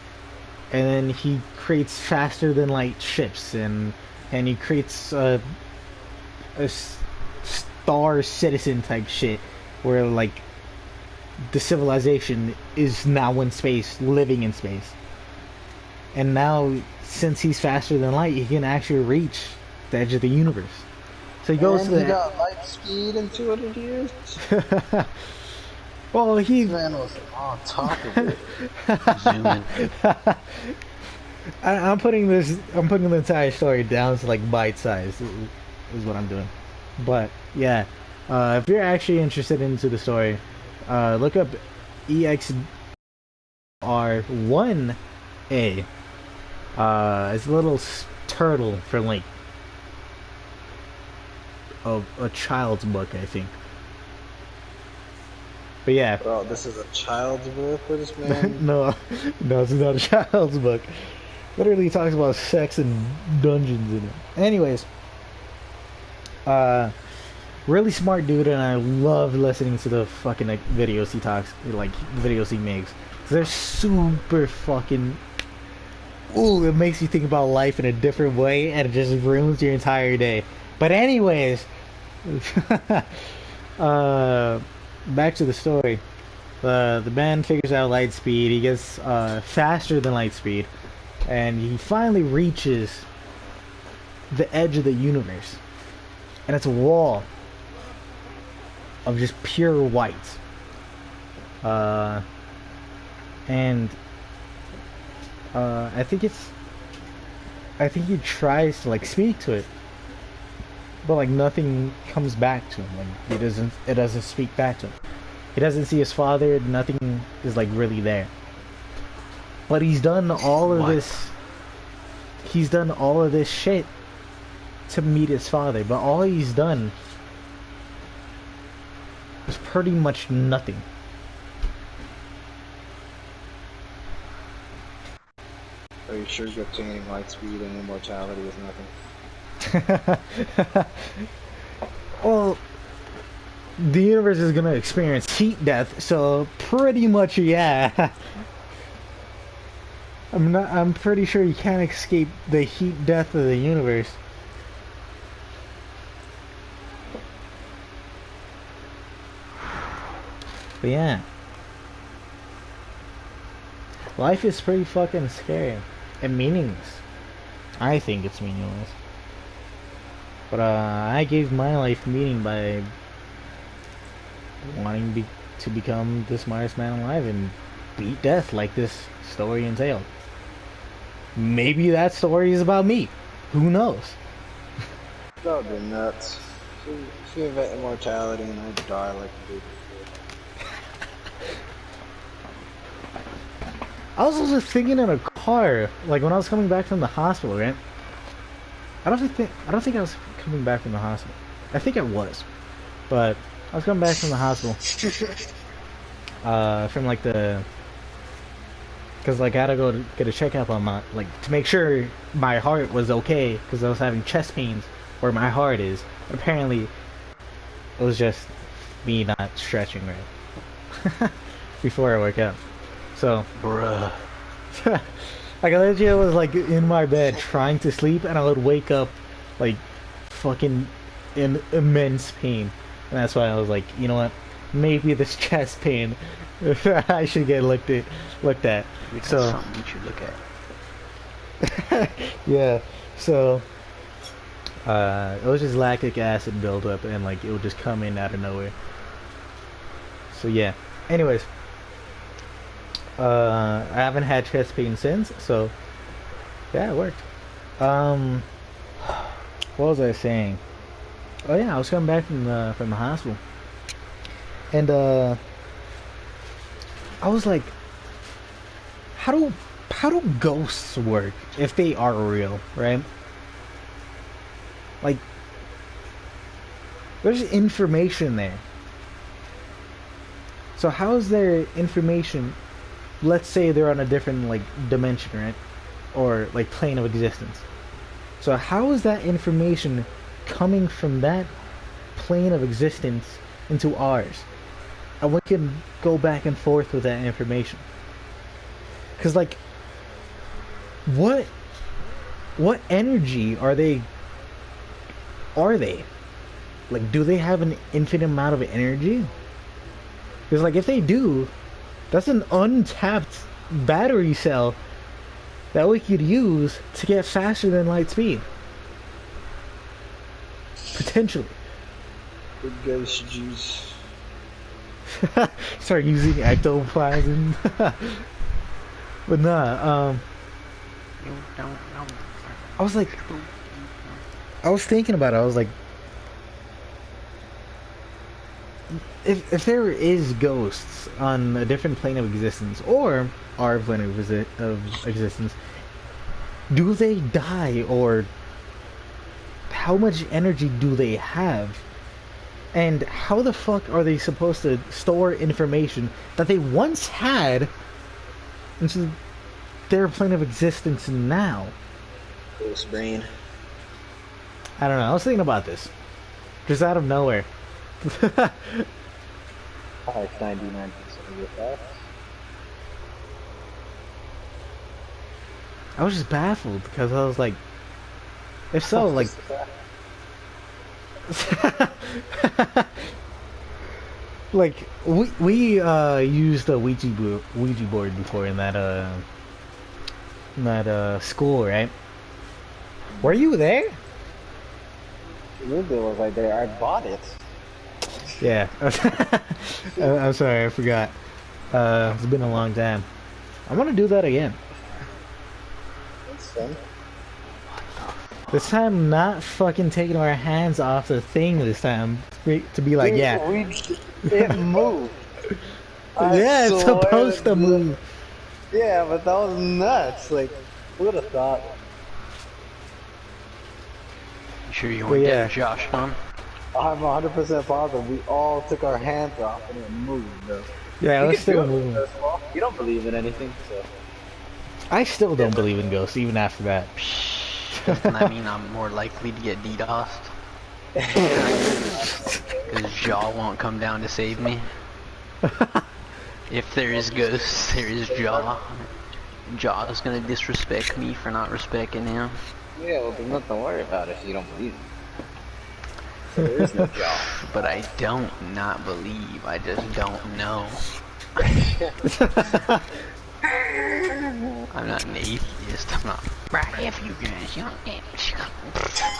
and then he creates faster than light ships, and he creates a star citizen type shit where like the civilization is now in space, living in space. And now, since he's faster than light, he can actually reach the edge of the universe. So he goes and to he got light speed in 200 years? well, he This man was on top of it. Zooming. I'm putting the entire story down to like bite size is what I'm doing. But yeah, if you're actually interested into the story, look up EXR1A. It's a little turtle for like a child's book, I think. But yeah. Bro, this is a child's book for this man? no, it's not a child's book. Literally talks about sex and dungeons in it. Anyways, really smart dude, and I love listening to the fucking like videos he talks, like the videos he makes. They're super fucking. Ooh, it makes you think about life in a different way, and it just ruins your entire day. But anyways, back to the story. The man figures out light speed. He gets faster than light speed, and he finally reaches the edge of the universe, and it's a wall of just pure white. And I think he tries to like speak to it, but like nothing comes back to him. Like it doesn't speak back to him. He doesn't see his father. Nothing is like really there. But he's done all of this. He's done all of this shit to meet his father. But all he's done is pretty much nothing. Are you sure you're obtaining light speed and immortality is nothing? Well, the universe is gonna experience heat death, so pretty much yeah. I'm pretty sure you can't escape the heat death of the universe. But yeah, life is pretty fucking scary and meaningless. I think it's meaningless. But I gave my life meaning by wanting to become the smartest man alive and beat death like this story entailed. Maybe that story is about me. Who knows? That would be nuts. If you invent immortality and I die like a baby. I was also thinking in a car, like when I was coming back from the hospital, right? I don't think I was coming back from the hospital. I think I was, but I was coming back from the hospital. From like because like I had to go to get a checkup on my, like, to make sure my heart was okay, because I was having chest pains where my heart is. Apparently, it was just me not stretching right before I woke up. So, Bruh. like I legit was like in my bed trying to sleep, and I would wake up like fucking in immense pain, and that's why I was like, you know what? Maybe this chest pain, I should get looked at. That's So something you should look at. yeah, so it was just lactic acid buildup, and like it would just come in out of nowhere. So yeah. Anyways, I haven't had chest pain since, so yeah, it worked. What was I saying? Oh yeah, I was coming back from the hospital, and I was like, how do ghosts work if they are real, right? Like, there's information there. So how is there information? Let's say they're on a different like dimension, right? Or like plane of existence. So how is that information coming from that plane of existence into ours? And we can go back and forth with that information. Cause like, what energy are they? Like, do they have an infinite amount of energy? Because like if they do, that's an untapped battery cell that we could use to get faster than light speed. Potentially. Good ghost juice. Start using ectoplasm. But nah, I was like, I was thinking about it. I was like, if there is ghosts on a different plane of existence, or our plane of existence, do they die, or how much energy do they have? And how the fuck are they supposed to store information that they once had into their plane of existence now? Ghost brain. I don't know. I was thinking about this. Just out of nowhere. Like 99% of your facts. I was just baffled because I was like, if so, like, like we used a Ouija board before in that school, right? Were you there? Ruby was right there. I bought it. Yeah. I'm sorry, I forgot. It's been a long time. I want to do that again. That's fun. This time, not fucking taking our hands off the thing this time. To be like, Dude, yeah. It moved. I Yeah, it's swear supposed to move. Yeah, but that was nuts. Like, who would have thought? You sure you But want to yeah. get Josh on? I'm 100% positive. We all took our hands off and it moved, though. Yeah, You let's can do still it, moving. well, you don't believe in anything, so. I still don't believe in ghosts, even after that. Doesn't that mean I'm more likely to get DDoSed? Because Jaw won't come down to save me. If there is ghosts, there is Jaw. Jaw is gonna disrespect me for not respecting him. Yeah, well, there's nothing to worry about if you don't believe. So there is no job. But I don't not believe. I just don't know. I'm not an atheist. I'm not. Right, if you guys, you know,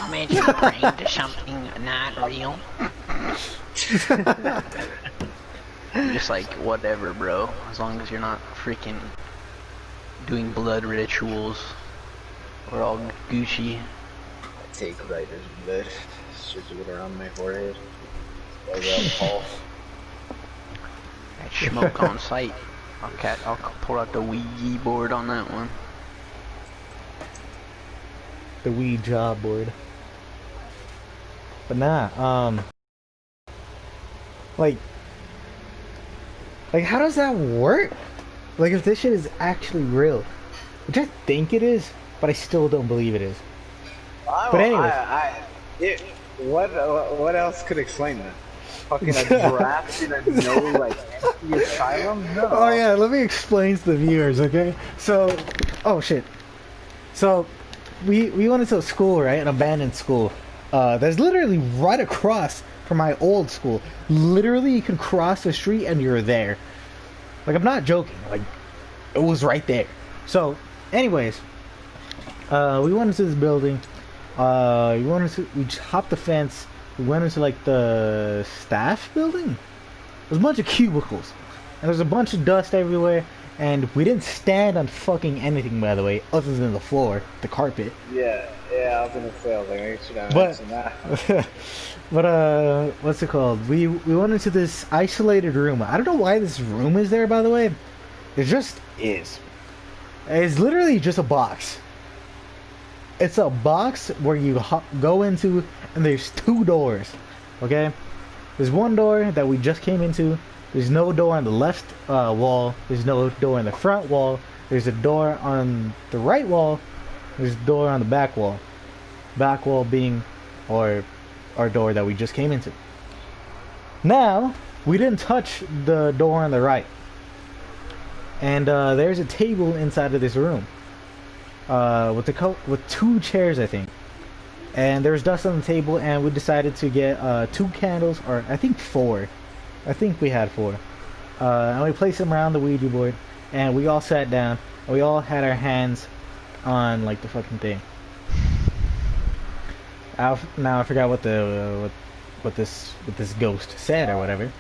imagine praying to something not real. I'm just like, whatever, bro. As long as you're not freaking doing blood rituals, we're all Gucci. I take writer's blood, switch it around my forehead. Paul. That smoke on sight. I'll pull out the Ouija board on that one. The Ouija board. But nah, like how does that work? Like, if this shit is actually real, which I think it is, but I still don't believe it is. But anyways, what else could explain that? Fucking a draft in a no like empty asylum? No. Oh yeah, let me explain to the viewers, okay? So, oh shit. So, we went into a school, right? An abandoned school. That's literally right across from my old school. Literally, you can cross the street and you're there. Like, I'm not joking. Like, it was right there. So, anyways, we went into this building. We hopped the fence. We went into like the staff building. There's a bunch of cubicles, and there's a bunch of dust everywhere. And we didn't stand on fucking anything, by the way, other than the floor, the carpet. Yeah, I was gonna say, I was like, I should have mentioned that. But what's it called? We went into this isolated room. I don't know why this room is there, by the way. It just is. It's literally just a box. It's a box where you go into, and there's two doors. Okay? There's one door that we just came into. There's no door on the left wall. There's no door on the front wall. There's a door on the right wall. There's a door on the back wall. Back wall being our door that we just came into. Now, we didn't touch the door on the right. And there's a table inside of this room. With two chairs, I think. And there was dust on the table, and we decided to get 2 candles, or I think 4. I think we had 4. And we placed them around the Ouija board, and we all sat down, and we all had our hands on like the fucking thing. Now I forgot what this ghost said or whatever.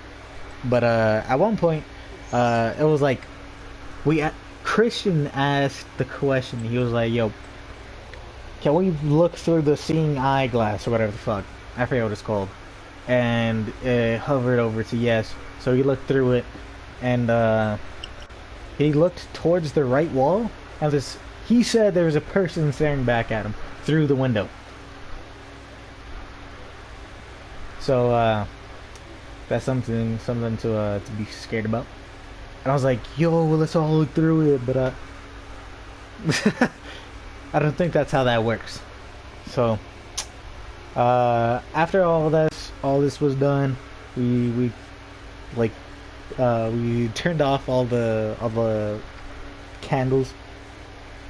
But at one point, it was like Christian asked the question. He was like, "Yo, can we look through the seeing eye glass or whatever the fuck?" I forget what it's called. And it hovered over to yes. So he looked through it, and he looked towards the right wall, and he said there was a person staring back at him through the window. So that's something to be scared about. And I was like, yo, well, let's all look through it, but I don't think that's how that works. So after all this was done, we turned off all the candles,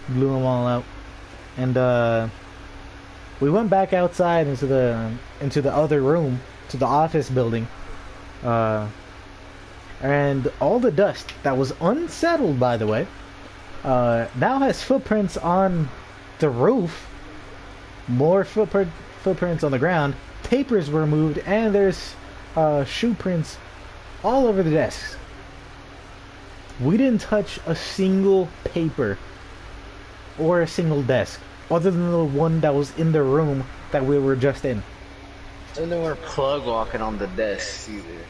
blew them all out, and we went back outside into the other room, to the office building, and all the dust that was unsettled, by the way, now has footprints on the roof, more footprints on the ground, papers were moved, and there's shoe prints all over the desks. We didn't touch a single paper or a single desk, other than the one that was in the room that we were just in. And there were plug walking on the desk either.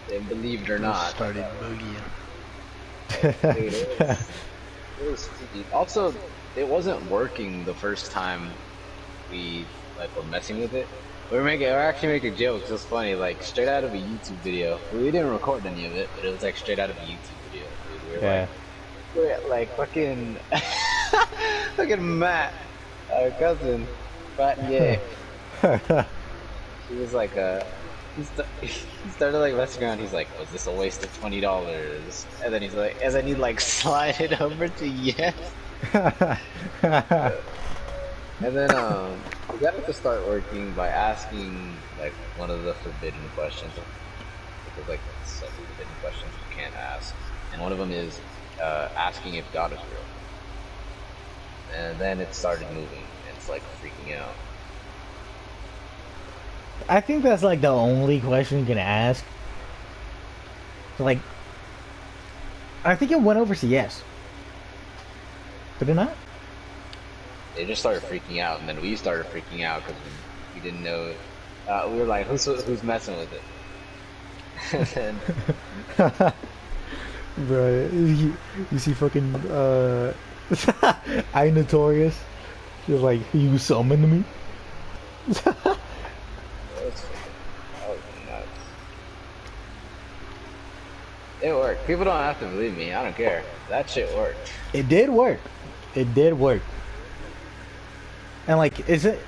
They believed it or not. Started boogieing. Dude, it was freaky. Also, it wasn't working the first time we were messing with it. We were actually making jokes. It was funny, like straight out of a YouTube video. We didn't record any of it, but it was like straight out of a YouTube video. We were like fucking Matt, our cousin, but yeah. He was like he started like messing around. He's like, "Was this a waste of $20?" And then he's like, he slide it over to yes. And then we got it to start working by asking like one of the forbidden questions. There's like 7 forbidden questions you can't ask, and one of them is asking if God is real. And then it started moving, and it's like freaking out. I think that's like the only question you can ask. Like, I think it went over to yes. Did it not? They just started freaking out, and then we started freaking out because we didn't know. We were like, who's messing with it? And then Bro, you see fucking I Notorious. She's like, you summoned me. that was nuts. It worked. People don't have to believe me. I don't care. That shit worked. It did work. It did work. And like, is it?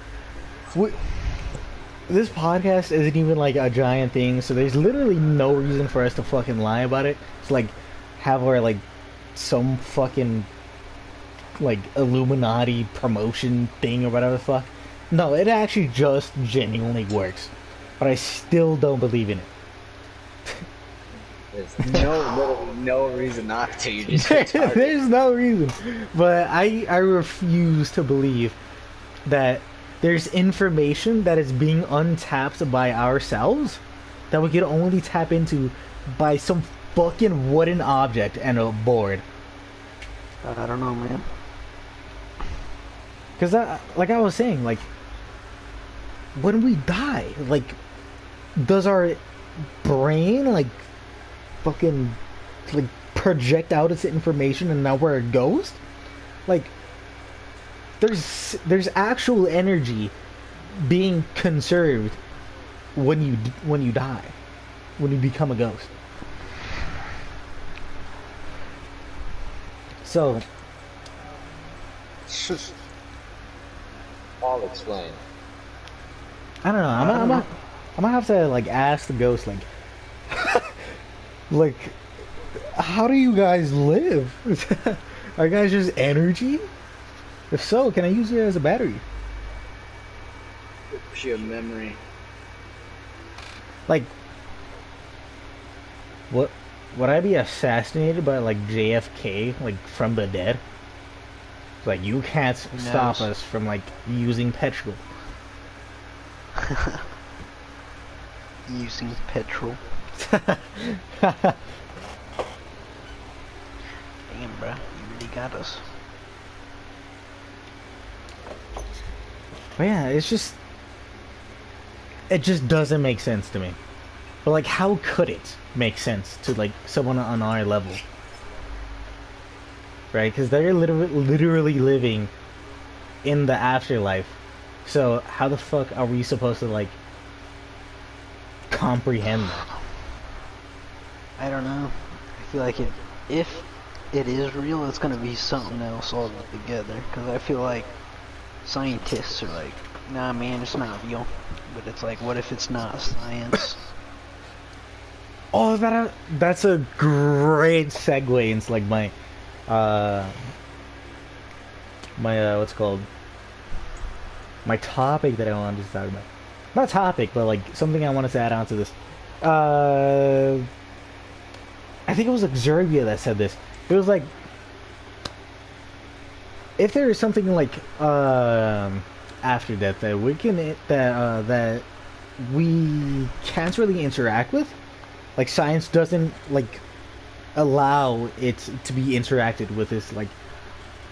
This podcast isn't even like a giant thing, so there's literally no reason for us to fucking lie about it. It's like have our like some fucking like Illuminati promotion thing or whatever the fuck. No, it actually just genuinely works, but I still don't believe in it. There's no reason not to. You just retarded. There's no reason, but I refuse to believe that there's information that is being untapped by ourselves that we could only tap into by some fucking wooden object and a board. I don't know, man. Because like I was saying, like when we die, like does our brain like fucking like project out its information and now we're a ghost? Like there's actual energy being conserved when you die, when you become a ghost. So I'll explain. I don't know. I'm gonna have to like ask the ghost like like how do you guys live? Are you guys just energy? If so, can I use it as a battery? Pure memory. Like, what would I be assassinated by like JFK, like from the dead? Like you can't stop us from like using petrol. Using petrol. Damn, bruh, you really got us. But yeah, it just doesn't make sense to me. But like, how could it make sense to like someone on our level? Right? Because they're literally living in the afterlife. So how the fuck are we supposed to like comprehend that? I don't know. I feel like if it is real, it's gonna be something else altogether. Because I feel like scientists are like, nah, man, it's not real. But it's like, what if it's not science? Oh, that's a great segue into like my what's it called, my topic that I wanted to talk about. Not topic, but like something I wanted to add on to this. I think it was Xerbia that said this. It was like, if there is something like after death that we can that we can't really interact with, like science doesn't like allow it to be interacted with this like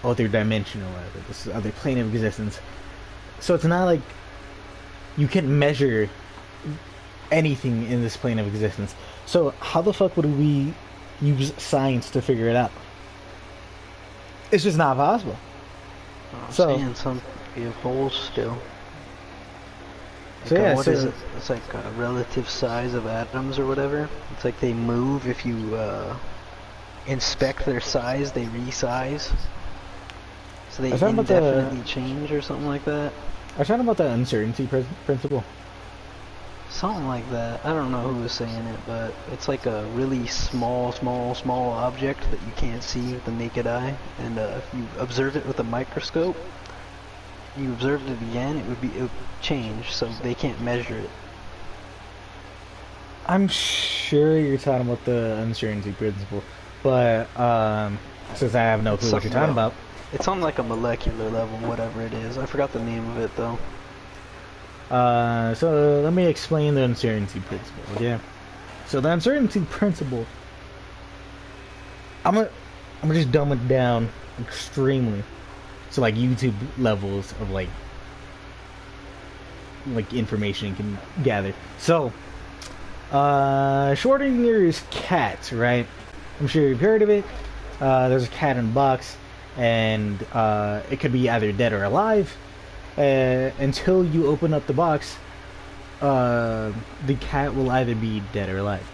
other dimension or whatever, this other plane of existence. So it's not like you can measure anything in this plane of existence. So how the fuck would we use science to figure it out? It's just not possible. So Seeing some holes still. So yeah, what so is it? It's like a relative size of atoms or whatever. It's like they move if you inspect their size, they resize. So they indefinitely change or something like that. I was talking about the uncertainty principle. Something like that. I don't know who was saying it, but it's like a really small object that you can't see with the naked eye. And if you observe it with a microscope, you observed it again, it would change, so they can't measure it. I'm sure you're talking about the uncertainty principle, but since I have no clue what you're talking about. It's on like a molecular level, whatever it is. I forgot the name of it though. So let me explain the uncertainty principle, okay? So the uncertainty principle, I'm gonna just dumb it down extremely, so like YouTube levels of like information you can gather. So, Schrodinger's cat, right? I'm sure you've heard of it. There's a cat in a box, and it could be either dead or alive. Until you open up the box, the cat will either be dead or alive.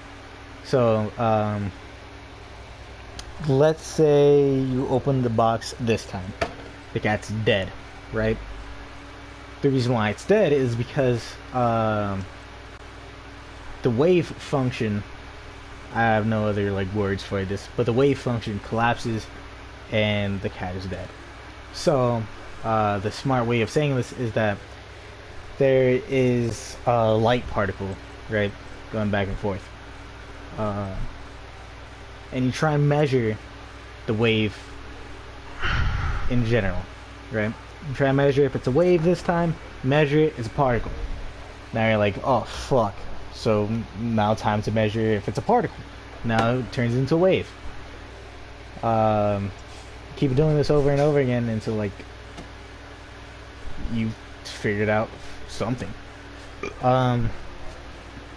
So, let's say you open the box this time. The cat's dead, right? The reason why it's dead is because the wave function, I have no other like words for this, but the wave function collapses and the cat is dead. So the smart way of saying this is that there is a light particle, right, going back and forth, and you try and measure the wave in general, right? You try and measure if it's a wave this time, measure it as a particle. Now you're like, oh fuck, so now time to measure if it's a particle. Now it turns into a wave. Keep doing this over and over again until like you figured out something.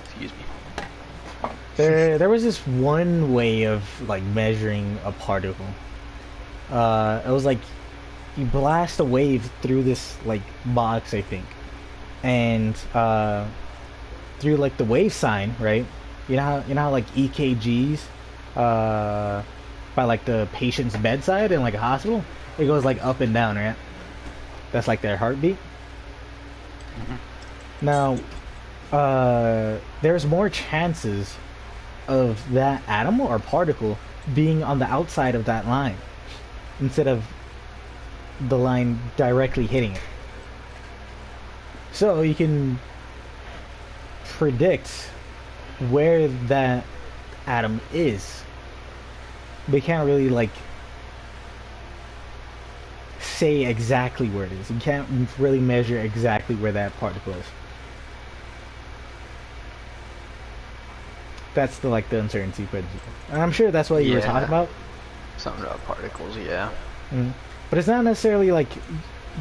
Excuse me. There was this one way of like measuring a particle. It was like you blast a wave through this like box, I think, and through like the wave sign, right? You know how like EKGs by like the patient's bedside in like a hospital, it goes like up and down, right? That's like their heartbeat. Mm-hmm. Now, there's more chances of that atom or particle being on the outside of that line instead of the line directly hitting it. So you can predict where that atom is, but you can't really like say exactly where it is. You can't really measure exactly where that particle is. That's the like the uncertainty principle, and I'm sure that's what you were talking about. Something about particles, yeah. But it's not necessarily like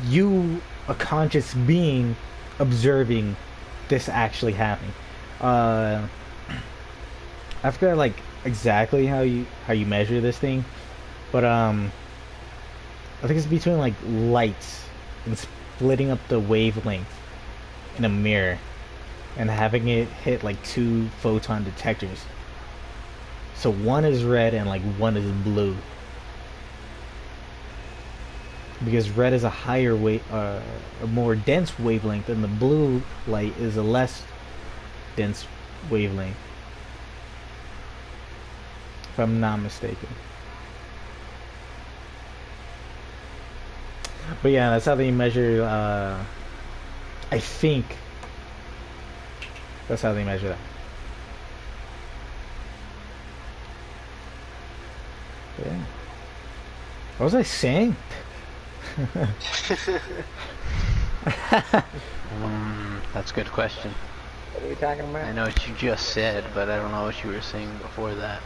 you, a conscious being, observing this actually happening. I forgot like exactly how you measure this thing, but I think it's between like lights and splitting up the wavelength in a mirror and having it hit like 2 photon detectors. So one is red and like one is blue. Because red is a higher a more dense wavelength, and the blue light is a less dense wavelength, if I'm not mistaken. But yeah, that's how they measure. I think that's how they measure that. Yeah. What was I saying? That's a good question. What are we talking about? I know what you just said, but I don't know what you were saying before that.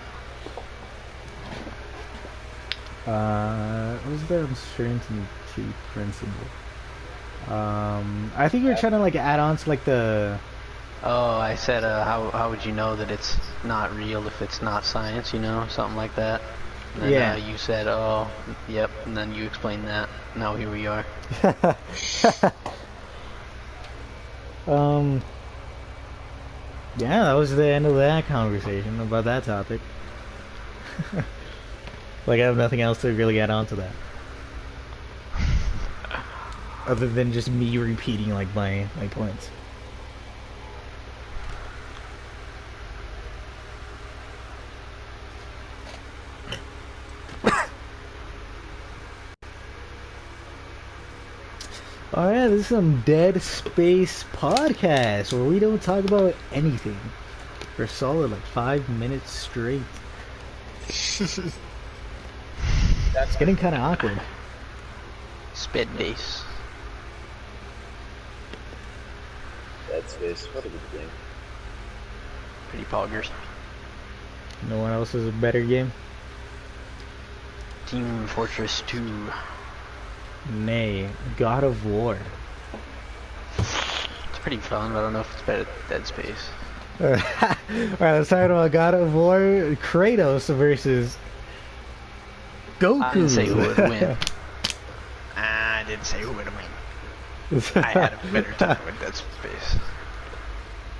What was the uncertainty principle? I think you're trying to like add on to like the. Oh, I said, how would you know that it's not real if it's not science? You know, something like that. And then, yeah. You said, oh, yep, and then you explained that. Now here we are. Yeah, that was the end of that conversation about that topic. Like, I have nothing else to really add on to that. Other than just me repeating, like, my points. Oh yeah, this is some Dead Space podcast where we don't talk about anything for a solid like 5 minutes straight. It's getting kind of awkward. Sped base. Dead Space, what a good game. Pretty poggers. No one else is a better game? Team Fortress 2. Nay, God of War. It's pretty fun, but I don't know if it's better than Dead Space. Alright, let's talk about God of War. Kratos versus Goku. I didn't say who would win. I didn't say who would win. I had a better time with Dead Space.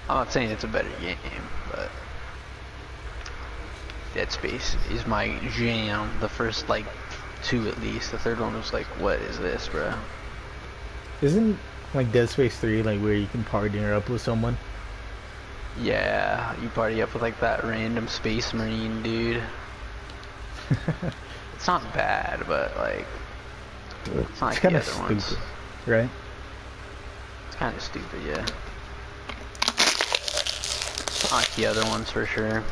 I'm not saying it's a better game, but Dead Space is my jam. The first like 2 at least. The third one was like, what is this, bro? Isn't like Dead Space 3 like where you can partner up with someone? Yeah, you party up with like that random space marine dude. It's not bad, but like it's not like the other ones. Right? It's kind of stupid, yeah. It's not like the other ones for sure.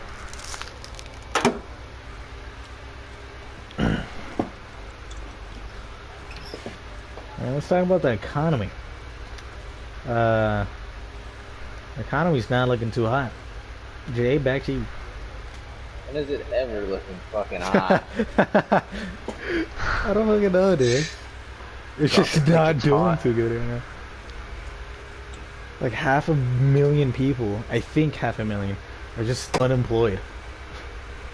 Let's talk about the economy. The economy's not looking too hot. Jay, back to you. When is it ever looking fucking hot? I don't fucking know, dude. It's just not doing too good right now. Like 500,000 people, I think 500,000, are just unemployed.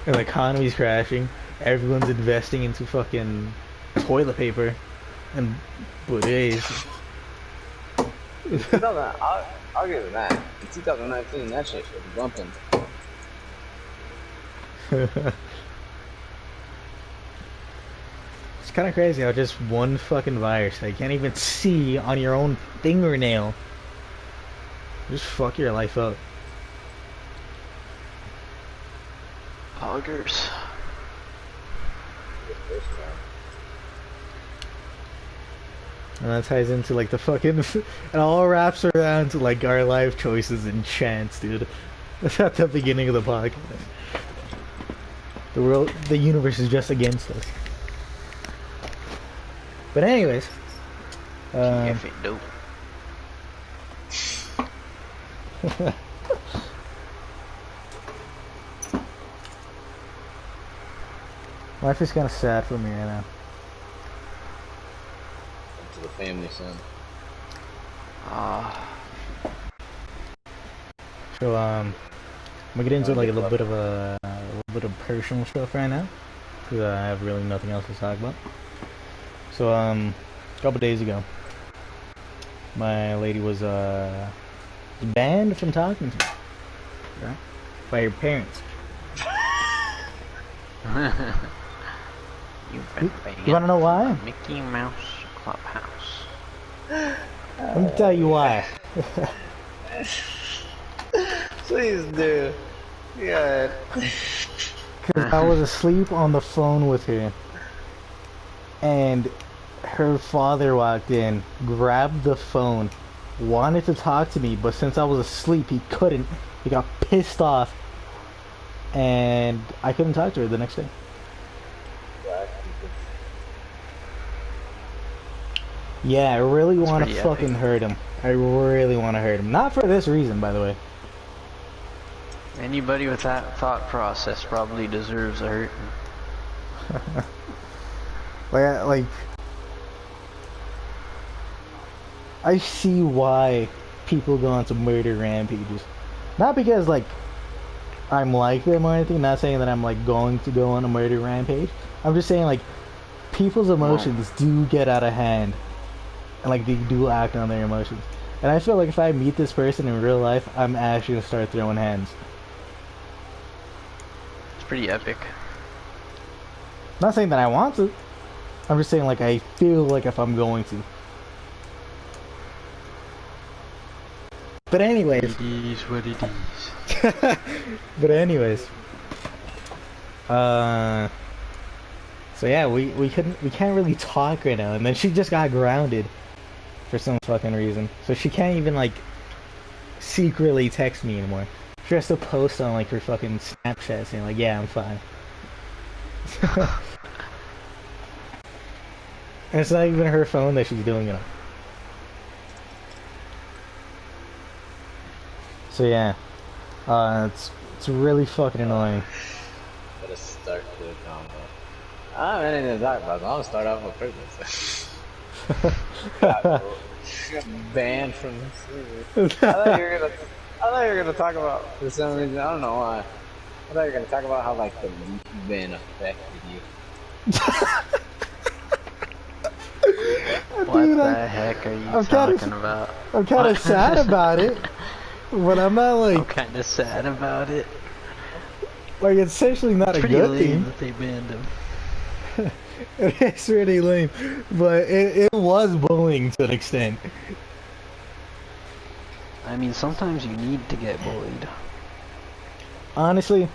And the economy's crashing. Everyone's investing into fucking toilet paper and bidets. I'll give it that. In 2019, that shit was bumping. It's kind of crazy how just one fucking virus that you can't even see on your own fingernail just fuck your life up. Poggers. And that ties into like the fucking, it all wraps around to like our life choices and chance, dude. That's at the beginning of the podcast. The world, the universe is just against us. But anyways, dope. life is kind of sad for me right now. To the family, son. So I'm gonna get into like a little bit of personal stuff right now, because I have really nothing else to talk about. So a couple days ago, my lady was banned from talking to me, right, by her parents. You wanna know why? Mickey Mouse Clubhouse. Let me tell you why. Please do. God. Because I was asleep on the phone with her, and her father walked in, grabbed the phone, wanted to talk to me, but since I was asleep, he couldn't. He got pissed off, and I couldn't talk to her the next day. Yeah, I really want to fucking hurt him. I really want to hurt him. Not for this reason, by the way. Anybody with that thought process probably deserves a hurt. Like, I see why people go on some murder rampages. Not because, like, I'm like them or anything. Not saying that I'm, like, going to go on a murder rampage. I'm just saying, like, people's emotions do get out of hand. And, like, they do act on their emotions. And I feel like if I meet this person in real life, I'm actually going to start throwing hands. It's pretty epic. Not saying that I want to. I'm just saying, like, I feel like if I'm going to. But anyways. It is what it is. But anyways. So yeah, we can't really talk right now. And then she just got grounded for some fucking reason. So she can't even like secretly text me anymore. She has to post on like her fucking Snapchat saying like, yeah, I'm fine. And it's not even her phone that she's doing it on. So yeah, it's really fucking annoying. Gotta start to the combo. I don't even talk about it. I'm gonna start off with purpose. Banned from the server. I thought you were gonna talk about, for some reason, I don't know why. I thought you were gonna talk about how like the leak ban affected you. What Dude, the heck are you I'm talking about? I'm kind of sad about it, but I'm not I'm like kind of sad about it. it's essentially not a Pretty good lame thing. that they banned him. It's really lame, but it was bullying to an extent. I mean, sometimes you need to get bullied. Honestly,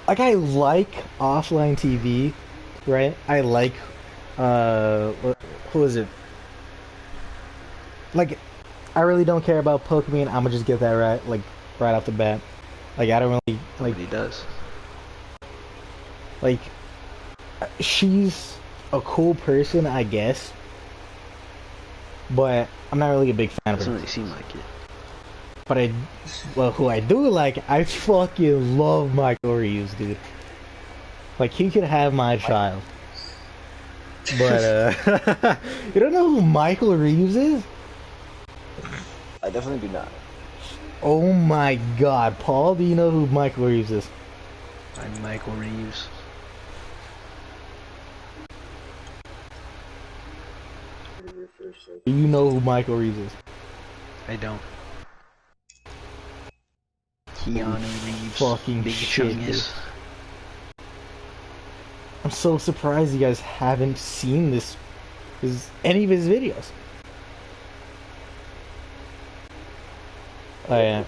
like I like offline TV, right? I like who is it? Like, I really don't care about Pokemon. I'ma just get that right off the bat. Like I don't really like. Nobody does. Like, she's a cool person, I guess, but I'm not really a big fan of Doesn't her. really seem like it. But who I do like, I fucking love Michael Reeves, dude. Like, he could have my child. But, you don't know who Michael Reeves is? I definitely do not. Oh my god, Paul, do you know who Michael Reeves is? I'm Michael Reeves. Do you know who Michael Reeves is? I don't. Keanu Reeves. Fucking Big shit, Chungus. I'm so surprised you guys haven't seen any of his videos. Oh yeah.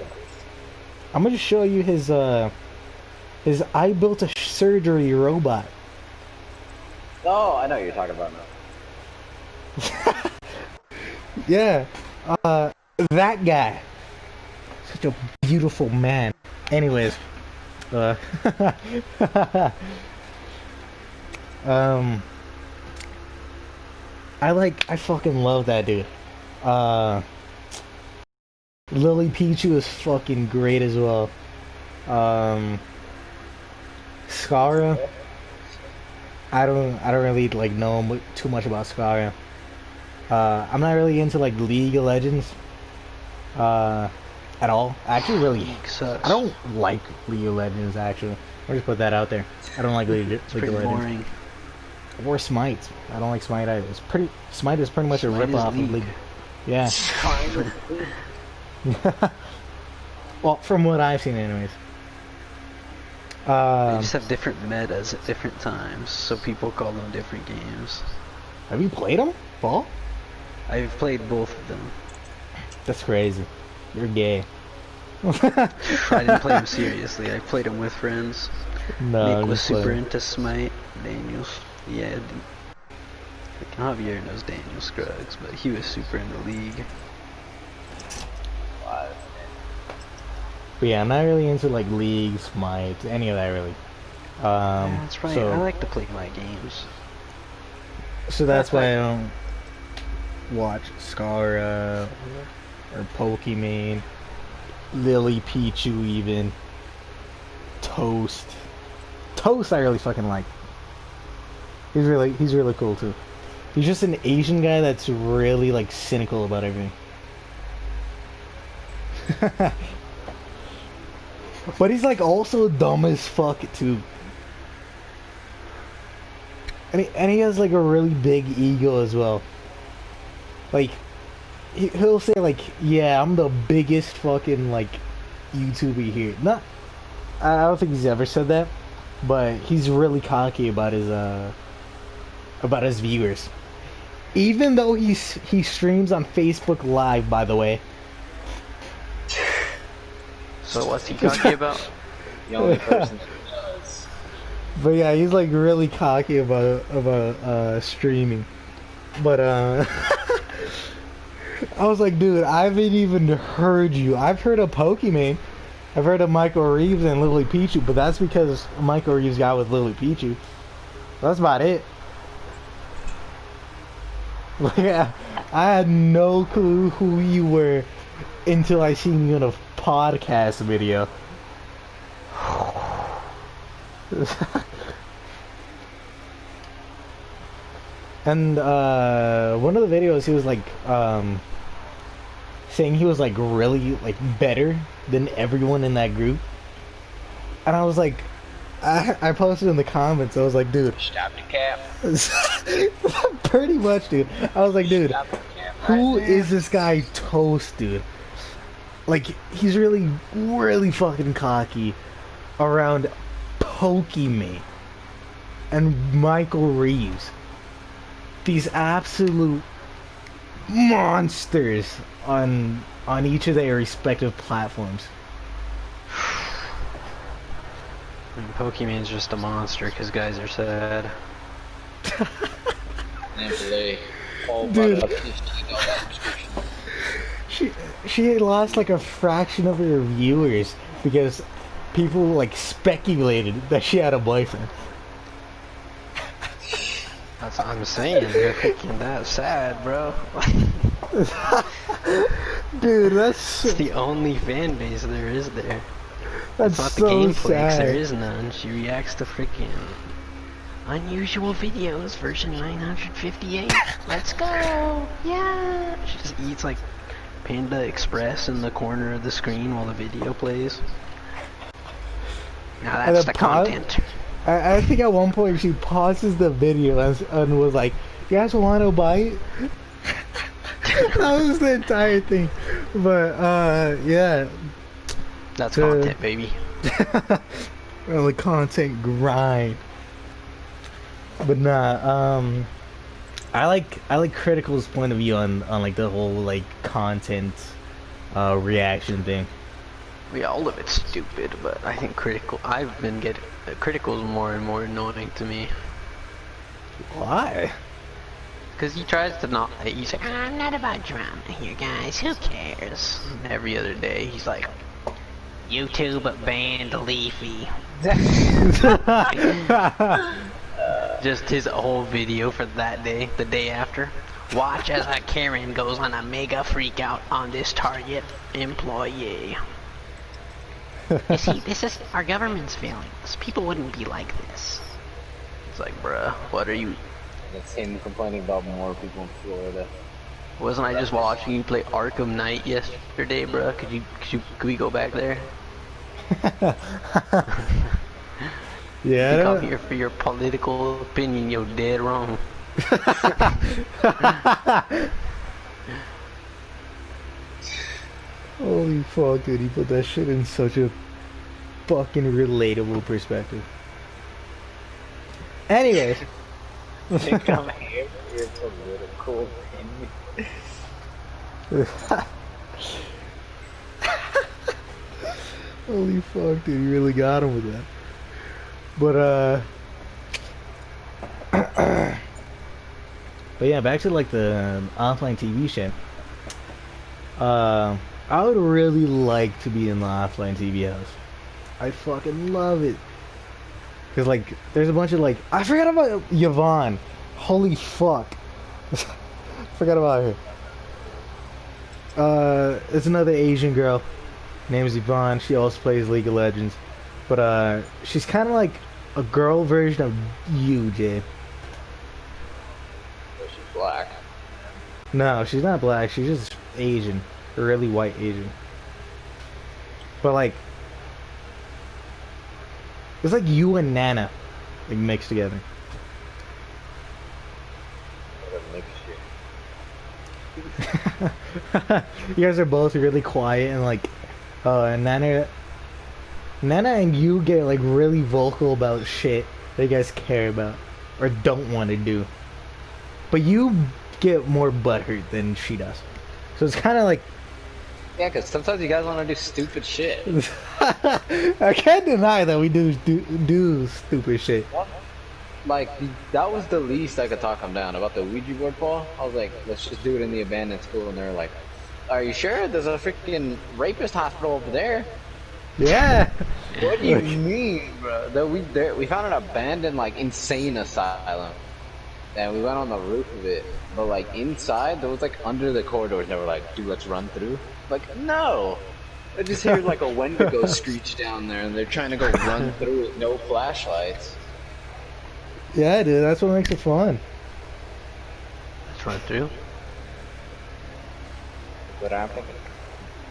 I'm gonna show you his I built a surgery robot. Oh, I know what you're talking about now. Yeah. That guy. Such a beautiful man. Anyways, I fucking love that dude. Lily Pichu is fucking great as well. Skara, I don't really like know too much about Skara. I'm not really into like League of Legends at all. I actually really League sucks. I don't like League of Legends actually. I'll just put that out there. I don't like League of Pretty Legends. boring. Or Smite. I don't like Smite either. Smite is pretty much a Smite is rip-off of League. League. Yeah. Well, from what I've seen anyways. They just have different metas at different times, so people call them different games. Have you played them, Paul? I've played both of them. That's crazy. You're gay. I didn't play them seriously. I played them with friends. No, Nick I'm was just super playing. into Smite. Daniel, yeah. Like Javier knows Daniel Scruggs, but he was super into League. But yeah, I'm not really into like League, Smite, any of that really. Yeah, that's right. So, I like to play my games. so that's why I don't watch Skara or Pokemon, Lily Pichu even. Toast. Toast I really fucking like. He's really cool too. He's just an Asian guy that's really like cynical about everything. But he's like also dumb as fuck too. And he has like a really big ego as well. Like he'll say like, yeah, I'm the biggest fucking like YouTuber here. Not I don't think he's ever said that, but he's really cocky about his viewers. Even though he streams on Facebook Live, by the way. So what's he talking about? The only person who does. But yeah, he's like really cocky about streaming. But I was like, dude, I haven't even heard you. I've heard of Pokimane. I've heard of Michael Reeves and Lily Pichu, but that's because Michael Reeves got with Lily Pichu. That's about it. Like, I had no clue who you were until I seen you in a podcast video. And one of the videos he was like saying he was like really like better than everyone in that group. And I was like, I posted in the comments, I was like, dude, Stop the cap. pretty much, dude. I was like, dude, Stop the cap. who is this guy Toast, dude? Like, he's really, really fucking cocky around Pokimane and Michael Reeves. These absolute monsters on each of their respective platforms. And Pokemon's just a monster because guys are sad. And play all Dude. about $15 subscription. She lost like a fraction of her viewers because people like speculated that she had a boyfriend. That's what I'm saying. You're freaking that sad, bro. Dude, that's It's the only fan base there is there. that's It's not the so gameplay, 'cause sad. there is none. She reacts to freaking unusual videos, version 958. Let's go! Yeah! She just eats like Panda Express in the corner of the screen while the video plays. Now And that's the the content. I think at one point she pauses the video and was like, "You guys want to bite?" That was the entire thing. But yeah, That's the- content, baby. well, the content grind. But nah, I like Critical's point of view on like the whole like content reaction thing. Yeah, all of it's stupid, but I think I've been getting Critical's more and more annoying to me. Why? Because he tries to not, he's like, I'm not about drama here, guys, who cares? And every other day, he's like, YouTube banned Leafy. Just his whole video for that day, the day after. Watch as a Karen goes on a mega freak out on this Target employee. You see, this is our government's failing us. People wouldn't be like this. It's like, bruh, what are you? That's him complaining about more people in Florida. Wasn't I just watching you play Arkham Knight yesterday, bruh? Could we go back there? Yeah. You come here for your political opinion, you're dead wrong. Holy fuck, dude, he put that shit in such a fucking relatable perspective. Anyways. They come here for your political opinion. Holy fuck, dude, you really got him with that. But yeah, back to like the offline TV shit. I would really like to be in the offline TV house. I fucking love it. Cause like, there's a bunch of like, I forgot about Yvonne. Holy fuck. Forgot about her. It's another Asian girl. Name is Yvonne. She also plays League of Legends. But she's kind of like a girl version of you, Jay. But she's black. No, she's not black. She's just Asian. Really white Asian. But like, it's like you and Nana, like mixed together. What a mixture. You guys are both really quiet and like, Nana and you get like really vocal about shit that you guys care about or don't want to do. But you get more butthurt than she does. So it's kind of like, Yeah, because sometimes you guys want to do stupid shit. I can't deny that we do stupid shit. like that was the least I could talk them down about the Ouija board, Paul. I was like, let's just do it in the abandoned school, and they're like, "Are you sure? There's a freaking rapist hospital over there." Yeah. What do you Look. mean, bro? We found an abandoned like insane asylum, and we went on the roof of it. But like inside, there was like under the corridors, they were like, "Dude, let's run through." Like, no. I just hear like a Wendigo screech down there, and they're trying to go run through with no flashlights. Yeah, dude, that's what makes it fun. Let's run through. What happened?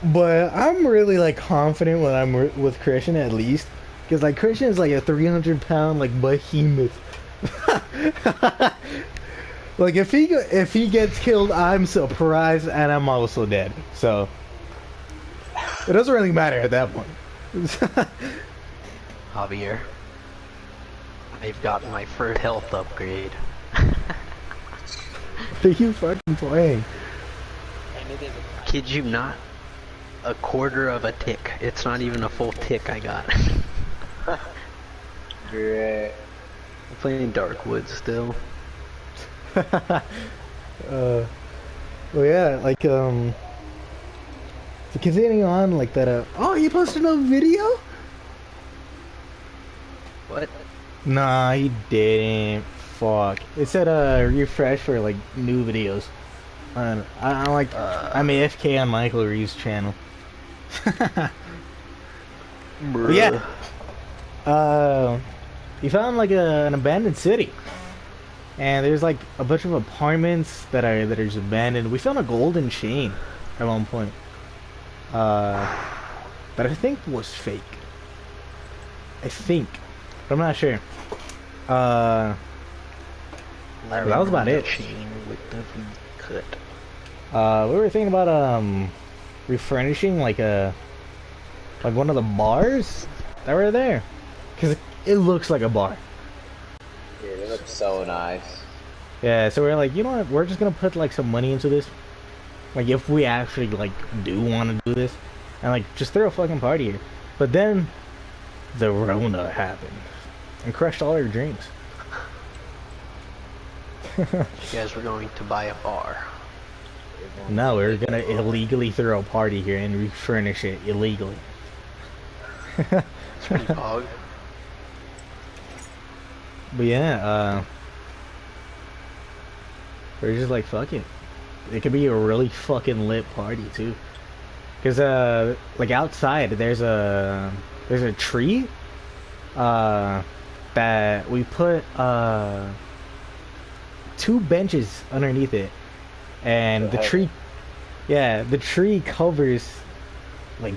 But I'm really like confident when I'm with Christian at least, because like Christian is like a 300-pound like behemoth. Like if he gets killed, I'm surprised and I'm also dead. So it doesn't really matter at that point. Javier, I've gotten my first health upgrade. What are you fucking playing? Kid you not, a quarter of a tick. It's not even a full tick I got. Great. I'm playing Darkwood still. Well, yeah, like so continuing on like that. Oh, you posted a video? What? Nah, he didn't. Fuck. It said refresh for like new videos. I like I'm AFK on Michael Reeves' channel. But yeah. You found like an abandoned city, and there's like a bunch of apartments that are just abandoned. We found a golden chain at one point, that I think was fake. I think, but I'm not sure. That was about it. Chain with the cut. We were thinking about refurnishing like one of the bars that were there, because it looks like a bar. Yeah, they look so nice. Yeah, so we're like, you know what? We're just gonna put like some money into this. Like, if we actually like do want to do this, and like just throw a fucking party here. But then the Rona happened and crushed all our dreams. You guys were going to buy a bar. No, we're gonna illegally throw a party here and refurnish it illegally. It's pretty hog. But yeah, we're just like, fuck it. It could be a really fucking lit party too. Cause like outside there's a tree that we put 2 benches underneath it, and the tree, yeah, the tree covers Like,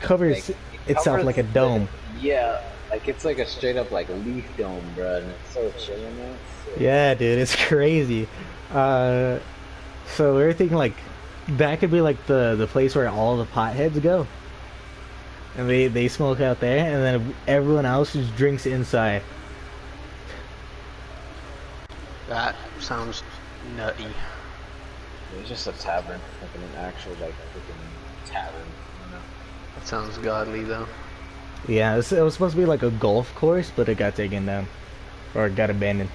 itself covers like a dome. Yeah, like it's like a straight up like leaf dome, bro, and it's so chilling, man. Yeah, dude, it's crazy. So we were thinking like that could be like the place where all the potheads go, and they smoke out there, and then everyone else just drinks inside. That sounds nutty. It's just a tavern, like an actual like freaking tavern, you know. That sounds godly though. Yeah, it was supposed to be like a golf course, but it got taken down, or it got abandoned.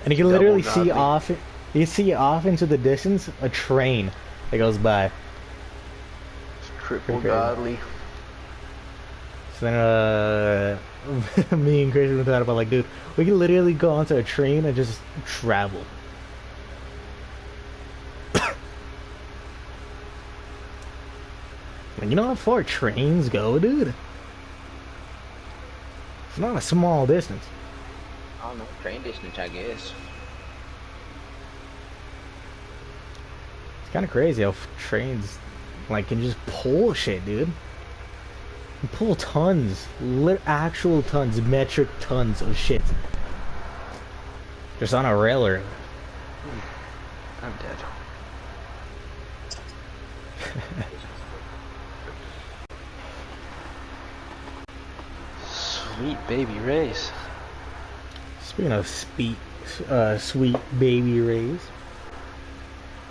And you can literally see off. You see off into the distance a train that goes by. It's triple Pretty crazy. godly. So then, me and Christian were talking about like, dude, we can literally go onto a train and just travel. Like, you know how far trains go, dude? It's not a small distance. I don't know, train distance, I guess. It's kind of crazy how trains like can just pull shit, dude. Can pull tons, actual tons, metric tons of shit, just on a railroad. I'm dead. Sweet baby race. Speaking of sweet baby rays,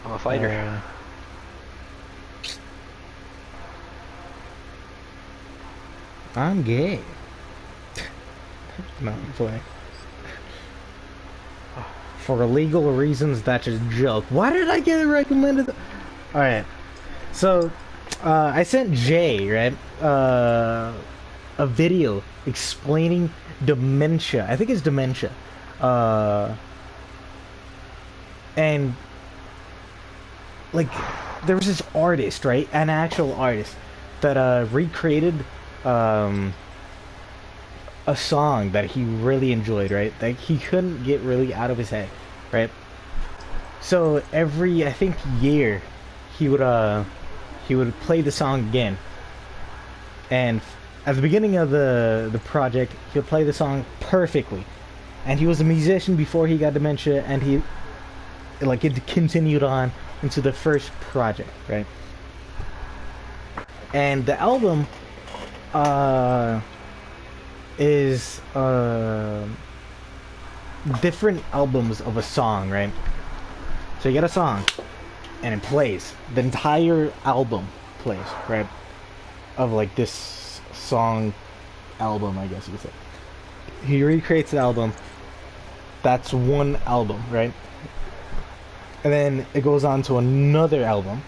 I'm a fighter. I'm gay. No, I'm playing. For legal reasons, that's a joke. Why did I get recommended? Alright, so I sent Jay, right, a video explaining dementia. I think it's dementia. And, like, there was this artist, right, an actual artist, that recreated a song that he really enjoyed, right? That he couldn't get really out of his head, right? So every, I think, year, he would play the song again, and at the beginning of the project, he would play the song perfectly, and he was a musician before he got dementia, and he, like, it continued on into the first project, right? And the album is different albums of a song, right? So you get a song, and it plays. The entire album plays, right? Of, like, this song album, I guess you could say. He recreates the album. That's one album, right? And then it goes on to another album.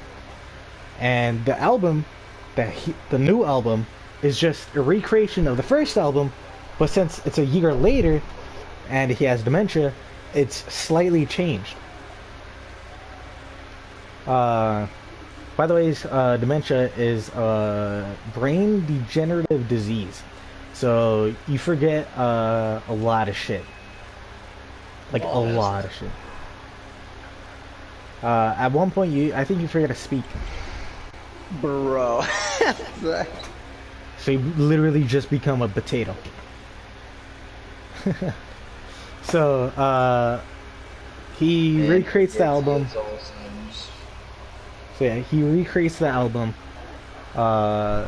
And the album, the new album, is just a recreation of the first album, but since it's a year later and he has dementia, it's slightly changed. By the way, dementia is a brain degenerative disease, so you forget a lot of shit, like a lot of shit. At one point, I think you forget to speak. Bro. So you literally just become a potato. So, he recreates the album. So yeah, he recreates the album for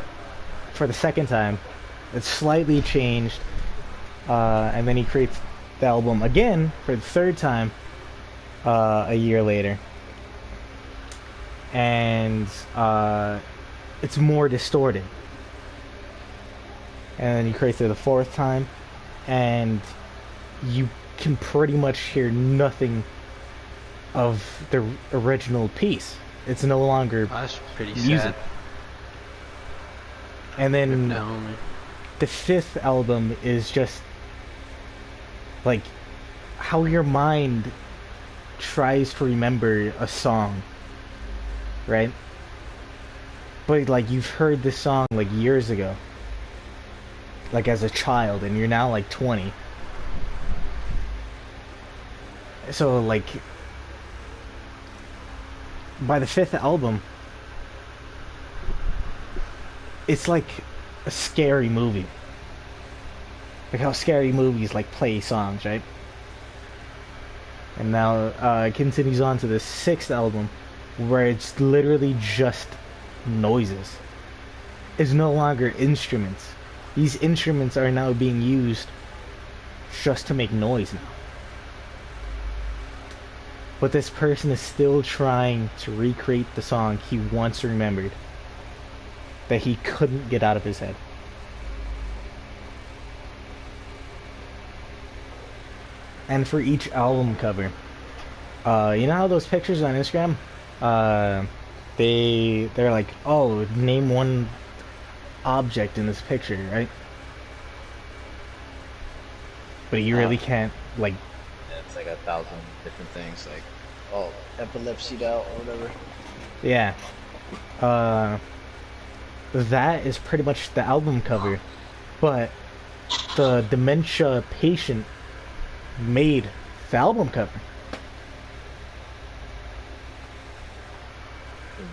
the second time. It's slightly changed. And then he creates the album again for the third time a year later. And it's more distorted. And then he creates it the fourth time, and you can pretty much hear nothing of the original piece. It's no longer That's pretty music. sad. And then No, the fifth album is just like how your mind tries to remember a song, right? But like you've heard this song like years ago, like as a child, and you're now like 20. So like by the fifth album, it's like a scary movie. Like how scary movies like play songs, right? And now it continues on to the sixth album, where it's literally just noises. It's no longer instruments. These instruments are now being used just to make noise now. But this person is still trying to recreate the song he once remembered, that he couldn't get out of his head. And for each album cover, you know how those pictures on Instagram, they're like, oh, name one object in this picture, right? But you really can't, like, Yeah, it's like 1,000 different things. Like, Oh, epilepsied out or whatever. yeah. That is pretty much the album cover, but the dementia patient made the album cover.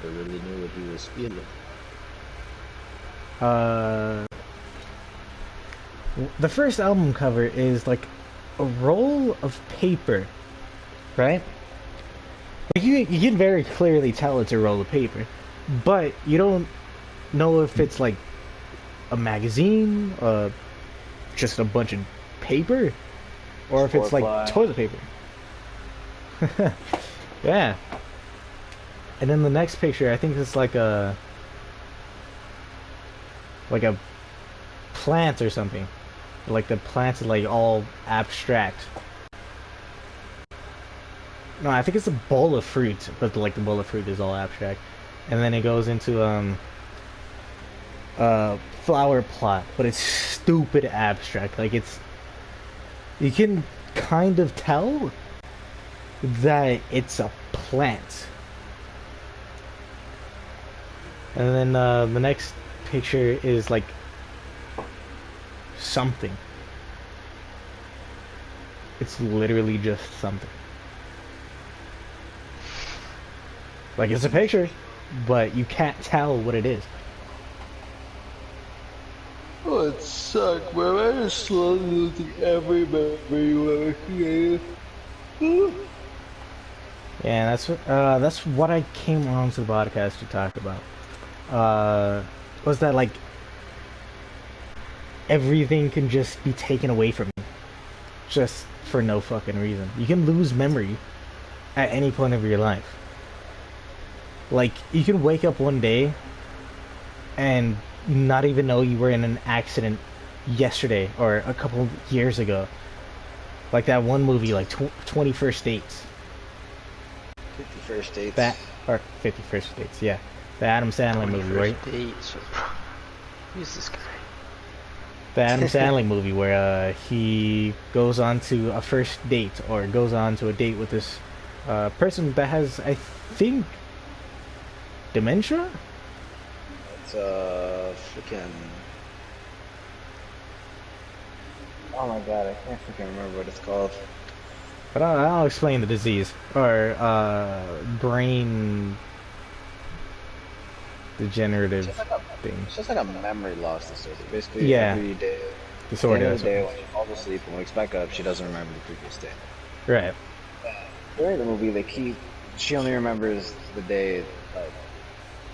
they really knew what he was feeling. The first album cover is like a roll of paper, right? Like you can very clearly tell it's a roll of paper, but you don't know if it's like a magazine, just a bunch of paper, or if it's like Four-ply. toilet paper. Yeah. And then the next picture, I think it's like a plant or something. Like the plants are like all abstract. No, I think it's a bowl of fruit, but like the bowl of fruit is all abstract. And then it goes into flower plot, but it's stupid abstract. Like it's you can kind of tell that it's a plant. And then the next picture is like something. It's literally just something. Like it's a picture, but you can't tell what it is. Oh, it sucked, bro. I just slowly losing every memory you ever created. Yeah, that's what I came on to the podcast to talk about. Was that like everything can just be taken away from you, just for no fucking reason. You can lose memory at any point of your life. Like you can wake up one day and not even know you were in an accident yesterday or a couple years ago. Like that one movie, like 21st Dates. 51st Dates. That or 51st Dates, yeah. The Adam Sandler movie, right? Dates. Who's this guy? The Adam Sandler movie where he goes on to a first date or goes on to a date with this person that has, I think, dementia? It's freaking. Oh my god, I can't freaking remember what it's called. But I'll explain the disease or brain degenerative thing. It's just like a memory loss disorder. Basically, Yeah. every day, Disorder. At the end of the day, when she falls asleep and wakes back up, she doesn't remember the previous day. Right. During the movie, she only remembers the day, like,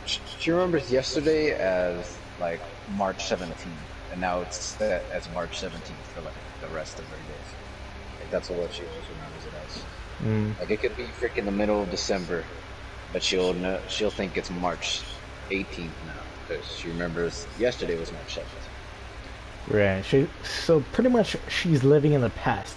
she remembers yesterday as, like, March 17th, and now it's set as March 17th for, like, the rest of her days. Like, that's what she always remembers it as. Mm. Like, it could be freaking the middle of December, but she'll think it's March 18th now, because she remembers yesterday was March 7th. Right. So pretty much she's living in the past.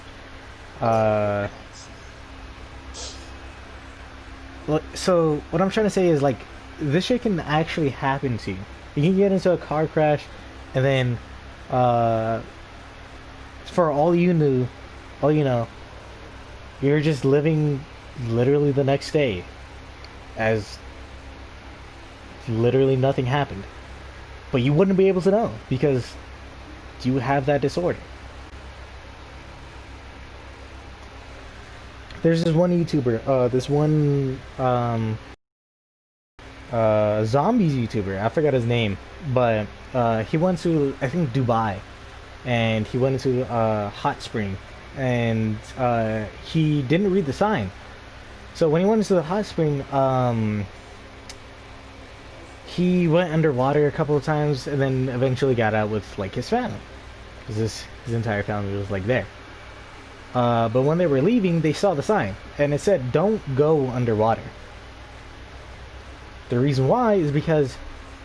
So what I'm trying to say is like this shit can actually happen to you. You can get into a car crash, and then for all you know, you're just living literally the next day as literally nothing happened. But you wouldn't be able to know because you have that disorder. There's this one YouTuber, this one zombies YouTuber. I forgot his name, but he went to, I think, Dubai, and he went into a hot spring, and he didn't read the sign. So when he went into the hot spring, he went underwater a couple of times, and then eventually got out with like his family, because his entire family was like there. But when they were leaving, they saw the sign, and it said, "Don't go underwater." The reason why is because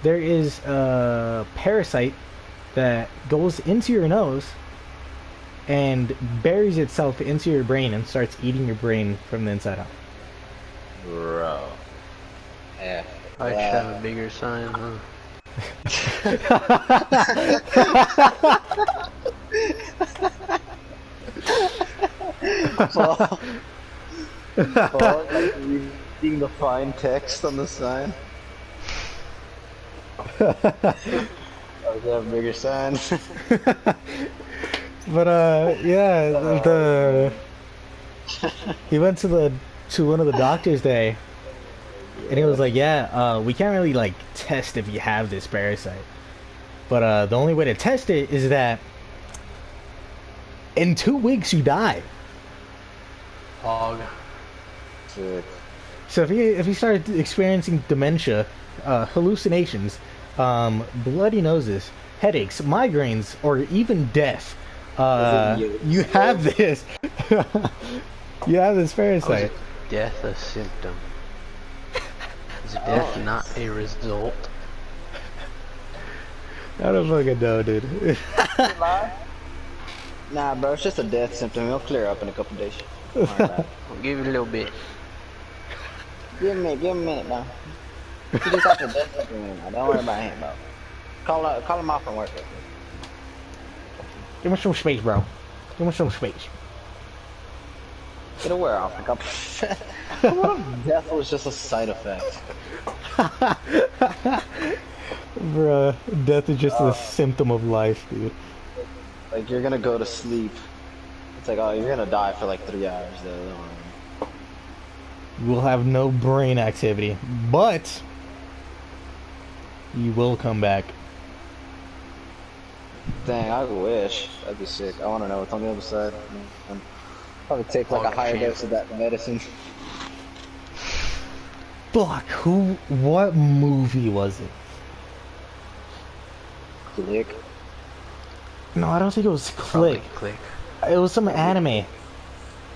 there is a parasite that goes into your nose and buries itself into your brain and starts eating your brain from the inside out. Bro. Yeah. I should have a bigger sign, huh? Paul, like reading the fine text on the sign. I have bigger signs. But yeah, he went to one of the doctors there, and he was like, "Yeah, we can't really like test if you have this parasite, but the only way to test it is that in 2 weeks you die." Hog. So if he started experiencing dementia, hallucinations, bloody noses, headaches, migraines, or even death, you have this. You have this parasite. Death a symptom? Is death not a result? I don't fucking know, dude. Nah, bro, it's just a death symptom. It'll clear up in a couple days. Don't worry about it. I'll give it a little bit. Give him a minute, bro. He just got the death symptom, man. Don't worry about him, bro. Call him off from work real quick. Give me some space, bro. Give me some space. It'll wear off in a couple. What if death was just a side effect? Bruh, death is just a symptom of life, dude. Like, you're gonna go to sleep. It's like, oh, you're gonna die for like 3 hours, though. Don't worry. You will have no brain activity, but you will come back. Dang, I wish. That'd be sick. I wanna know what's on the other side. Probably take like a higher dose of that medicine. Fuck, what movie was it? Click. No, I don't think it was Probably Click. click. It was some anime,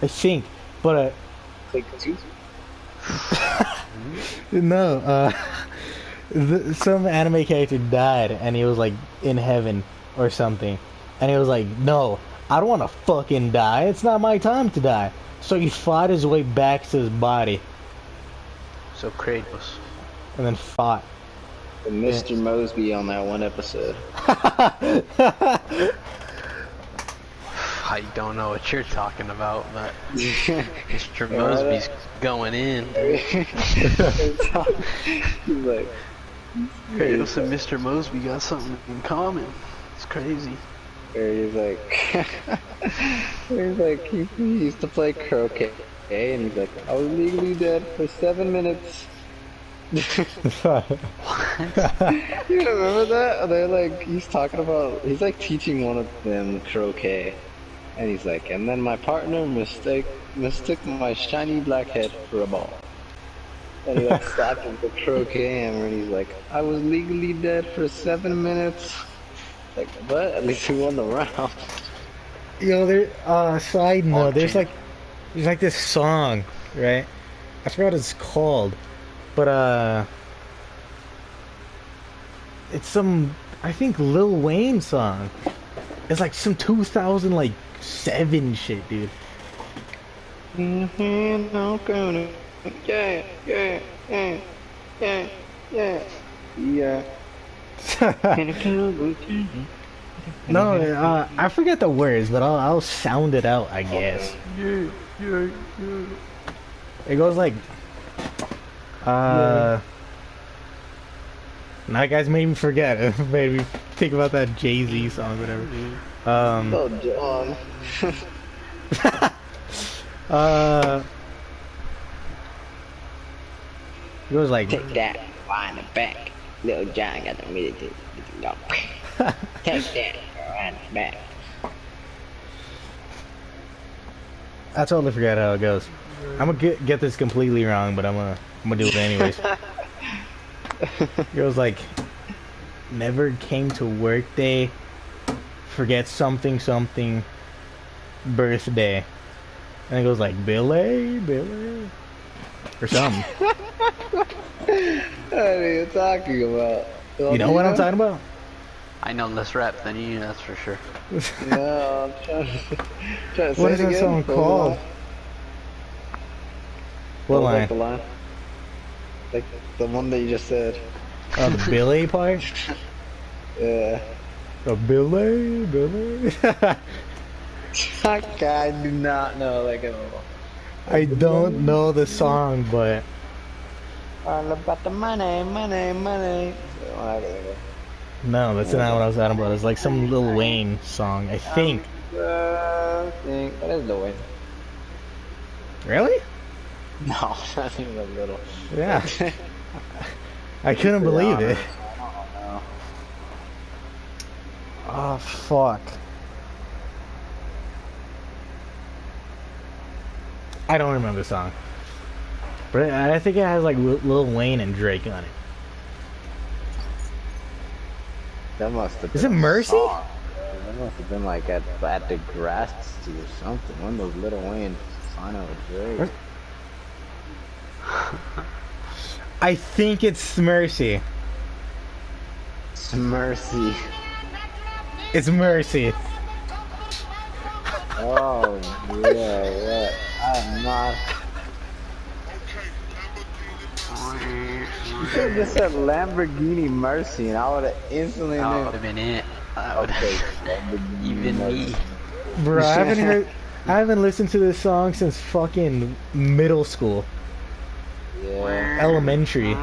I think. But Click 2? no, some anime character died, and he was like in heaven or something, and he was like, "No, I don't want to fucking die. It's not my time to die." So he fought his way back to his body, So Kratos. and then fought. And Mr. Mosby on that one episode. I don't know what you're talking about, but Mr. Mosby's going in. He's like, Kratos and Mr. Mosby got something in common. It's crazy. he used to play croquet, and he's like, I was legally dead for 7 minutes. You remember that? They're like, he's like teaching one of them croquet, and he's like, and then my partner mistook my shiny black head for a ball. And he like slapped him with the croquet hammer, and he's like, I was legally dead for 7 minutes. Like, but at least we won the round. Yo, side note, there's champ. like this song, right? I forgot what it's called, but it's some, I think, Lil Wayne song. It's like some 2007 shit, dude. Yeah. No, I forget the words, but I'll sound it out, I guess. It goes like, now you guys made me forget. It made me think about that Jay-Z song, whatever. Oh, John. It goes like, Take that, wind it back. Little John got the military. Take that, wind it back. I totally forgot how it goes. I'm gonna get this completely wrong, but I'm gonna do it anyways. It goes like, never came to work day, forget something birthday, and it goes like Billy, or something. What are you talking about? You know what I'm talking about? I know less rap than you, that's for sure. No, I'm trying to say What it is that again. song called? What line? Like the line? Like the one that you just said. Oh, the Billy part? Yeah. Oh, Billy. I do not know like at all. I don't know the song, but All about the money. no, that's not what I was talking about. It's like some Lil Wayne song, I think. That is the way. Really? No, not even a little. Yeah. I couldn't believe it. I don't know. Oh, fuck. I don't remember the song. But I think it has like Lil Wayne and Drake on it. That must have been Is it a Mercy? song, bro. That must have been like at the Grassy or something. One of those Little Wayne final Drake. I think it's Mercy. Mercy. It's Mercy. Oh yeah, what? I am not. You should have just said Lamborghini Mercy, and I would have instantly That knew. would have been it. That would Okay, have Lamborghini even me. Mercy. Bro, I haven't listened to this song since fucking middle school, Yeah. elementary.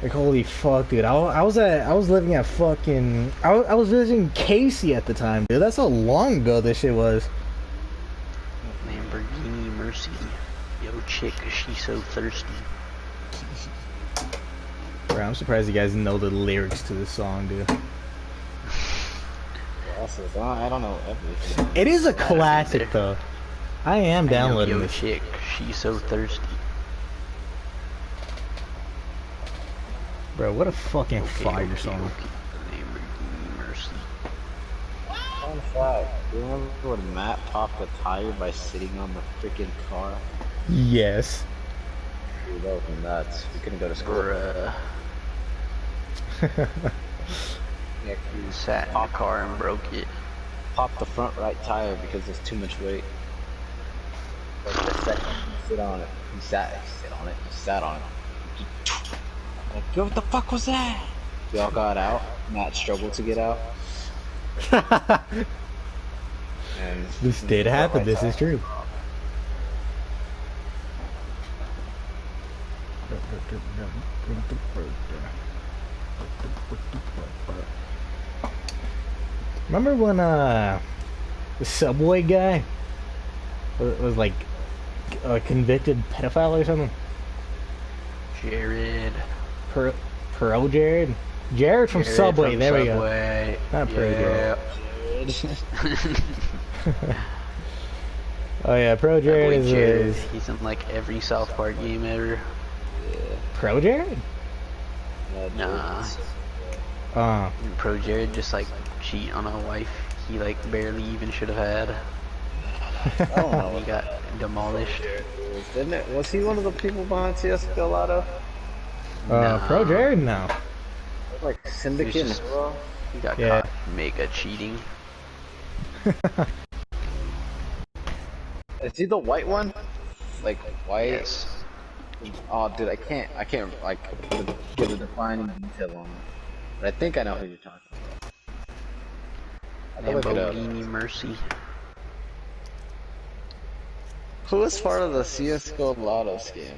Like holy fuck, dude! I was living at fucking I was visiting Casey at the time, dude. That's how long ago this shit was. Lamborghini Mercy. Yo, chick, she's so thirsty. Bro, I'm surprised you guys know the lyrics to this song, dude. I don't know everything. It is a classic though. I am downloading Yo, this. chick, she's so thirsty. Bro, what a fucking fire song. Lamborghini Mercy. Fun fact, do you remember when Matt popped a tire by sitting on the freaking car? Yes. Dude, that was nuts. We couldn't go to school. Bruh. Yeah, He sat in the car and broke it. popped the front right tire because there's too much weight. Like the second he sit on it, he sat on it. Like, yo, what the fuck was that? We all got out. Matt struggled to get out. And This did happen, this is true. Remember when the Subway guy was like a convicted pedophile or something? Jared. Pro Jared? Jared from Subway, there we go. Not Pro Jared. Oh yeah, Pro Jared is He's in like every South Park game ever. Pro Jared? Nah. Pro Jared just like cheat on a wife he like barely even should have had. I don't know. He got demolished. Didn't it? Was he one of the people behind CS:GO Lotto? Pro Jared now. Like Syndicate just- as well? He got Yeah. caught mega cheating. Is he the white one? Like white? Yes. Oh, dude, I can't like give a defining detail on it. But I think I know who you're talking about. I can look it up. Lamborghini Mercy. Who is part of the CS:GO Lotto scam?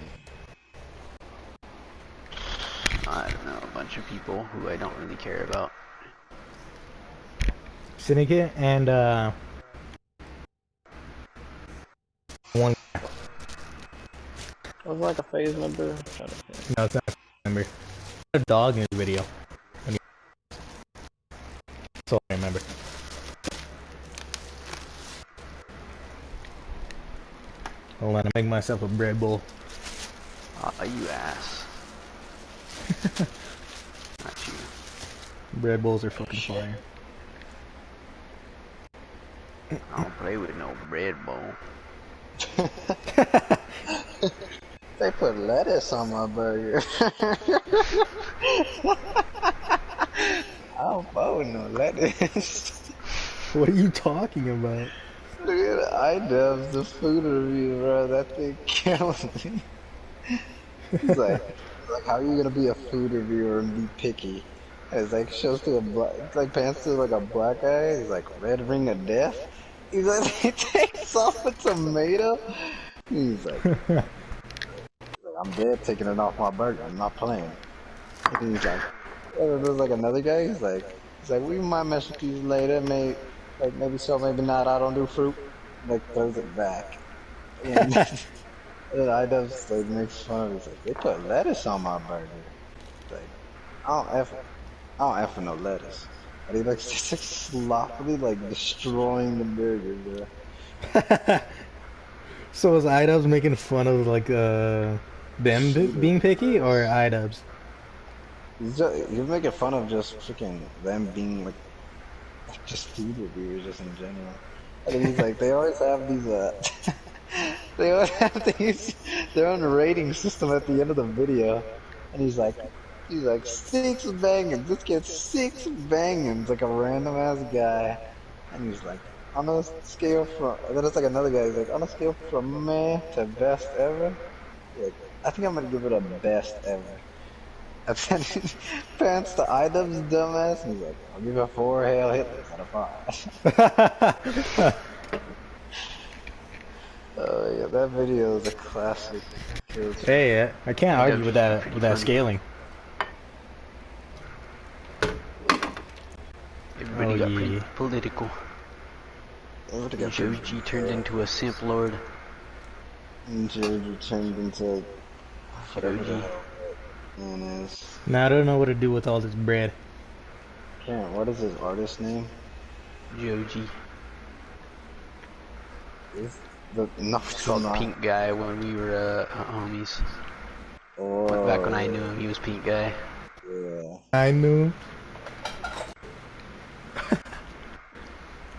I don't know, a bunch of people who I don't really care about. Syndicate and one. Was it like a phase member? I'm trying to think. No, it's not. Remember a dog in the video. That's all I remember. Hold on, I make myself a bread bowl. Aw, you ass. Not you. Bread bowls are fucking fire. I don't play with no bread bowl. They put lettuce on my burger. I don't fuck with no lettuce. What are you talking about? Look at iDubbbz, the food review, bro. That thing kills me. He's like, how are you gonna be a food reviewer and be picky? And it's like shows to a black, it's like pants to like a black guy. He's like red ring of death. He's like he takes off a tomato. He's like, I'm dead taking it off my burger. I'm not playing. And he's like, there's like another guy. He's like, we might mess with these later, maybe. Like maybe so, maybe not. I don't do fruit. Like throws it back. And then iDubbbz like makes fun of it. He's like, they put lettuce on my burger. Like I don't F with no lettuce. And he like just like sloppily like destroying the burger, bro. So was iDubbbz making fun of like them being picky or iDubbbz? He's making fun of just freaking them being like just food reviewers just in general. And he's like, they always have these they always have these their own rating system at the end of the video. And he's like 6 bangings. This gets 6 bangings, like a random ass guy. And he's like, on a scale from, and then it's like another guy, he's like, on a scale from meh to best ever, he's like, I think I'm gonna give it a best ever. And then pants to Idubbbz dumbass, and he's like, I'll give it 4 Hail Hitlers out of 5. Oh yeah, that video is a classic. Hey, I can't argue with Idubbbz is that pretty funny. scaling. Everybody Oh got pretty yeah. political. Everybody And got pretty Joji turned into a simp lord. And Joji turned into whatever the Joji. hell that man is. Now I don't know what to do with all this bread. Can't, what is his artist name? Joji. Is the no, It's it's called not. Pink Guy when we were homies. Oh, Back when I knew him, he was Pink Guy. yeah. I knew.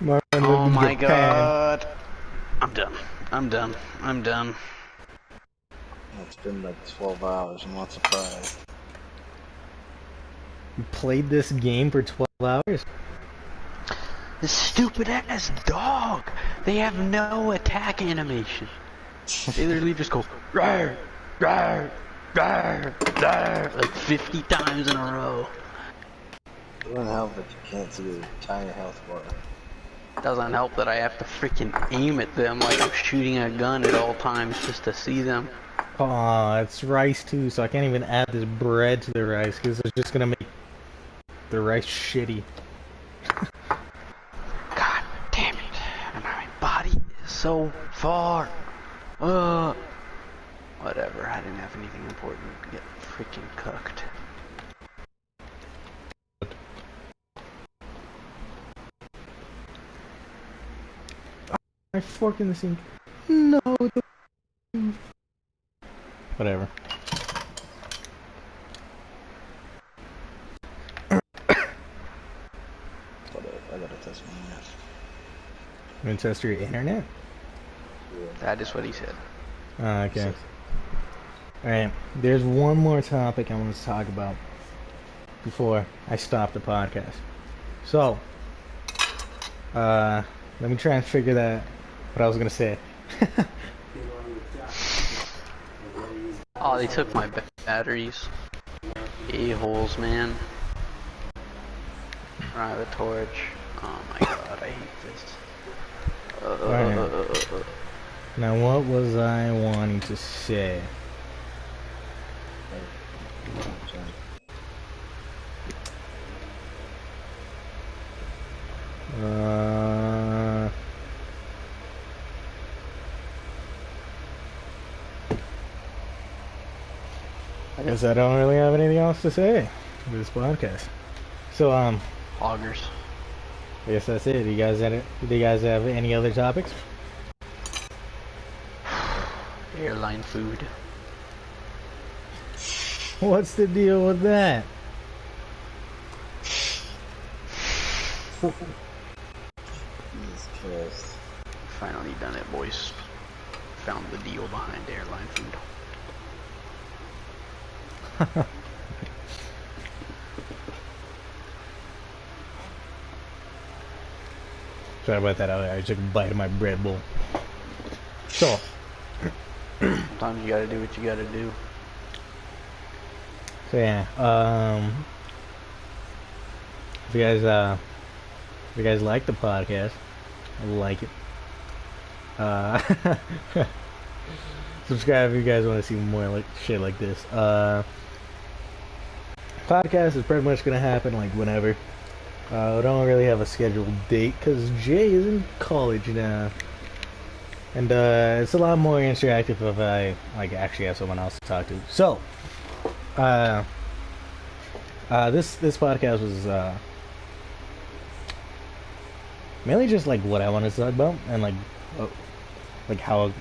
Martin Oh lived in my Japan. god. I'm done. I'm done. I'm done. It's been like 12 hours. I'm not surprised. You played this game for 12 hours? This stupid ass dog. They have no attack animation. They literally just go rawr, rawr, rawr, rawr, like 50 times in a row. It wouldn't help if you can't see your tiny health bar. Doesn't help that I have to freaking aim at them like I'm shooting a gun at all times just to see them. Aw, it's rice too, so I can't even add this bread to the rice because it's just gonna make the rice shitty. God damn it. My body is so far. Whatever, I didn't have anything important to get freaking cooked. My fork in the sink. No. Whatever. I gotta test my internet. You gonna test your internet? That is what he said. Okay. Alright, there's one more topic I want to talk about before I stop the podcast. So, let me try and figure that, what I was gonna say. Oh, they took my batteries. A-holes, man. Right, the torch. Oh my god, I hate this. Alright. Now, what was I wanting to say? I guess I don't really have anything else to say for this podcast. So, Hoggers. I guess that's it. Do you guys have any other topics? Airline food. What's the deal with that? Jesus Christ. Finally done it, boys. Found the deal behind airline food. Sorry about that. I took a bite of my bread bowl. So, Sometimes you gotta do what you gotta do. so yeah. If you guys like the podcast, I like it. Subscribe if you guys want to see more like shit like this. Podcast is pretty much gonna happen like whenever. We don't really have a scheduled date because Jay is in college now, and it's a lot more interactive if I like actually have someone else to talk to. So, this podcast was mainly just like what I wanted to talk about and like how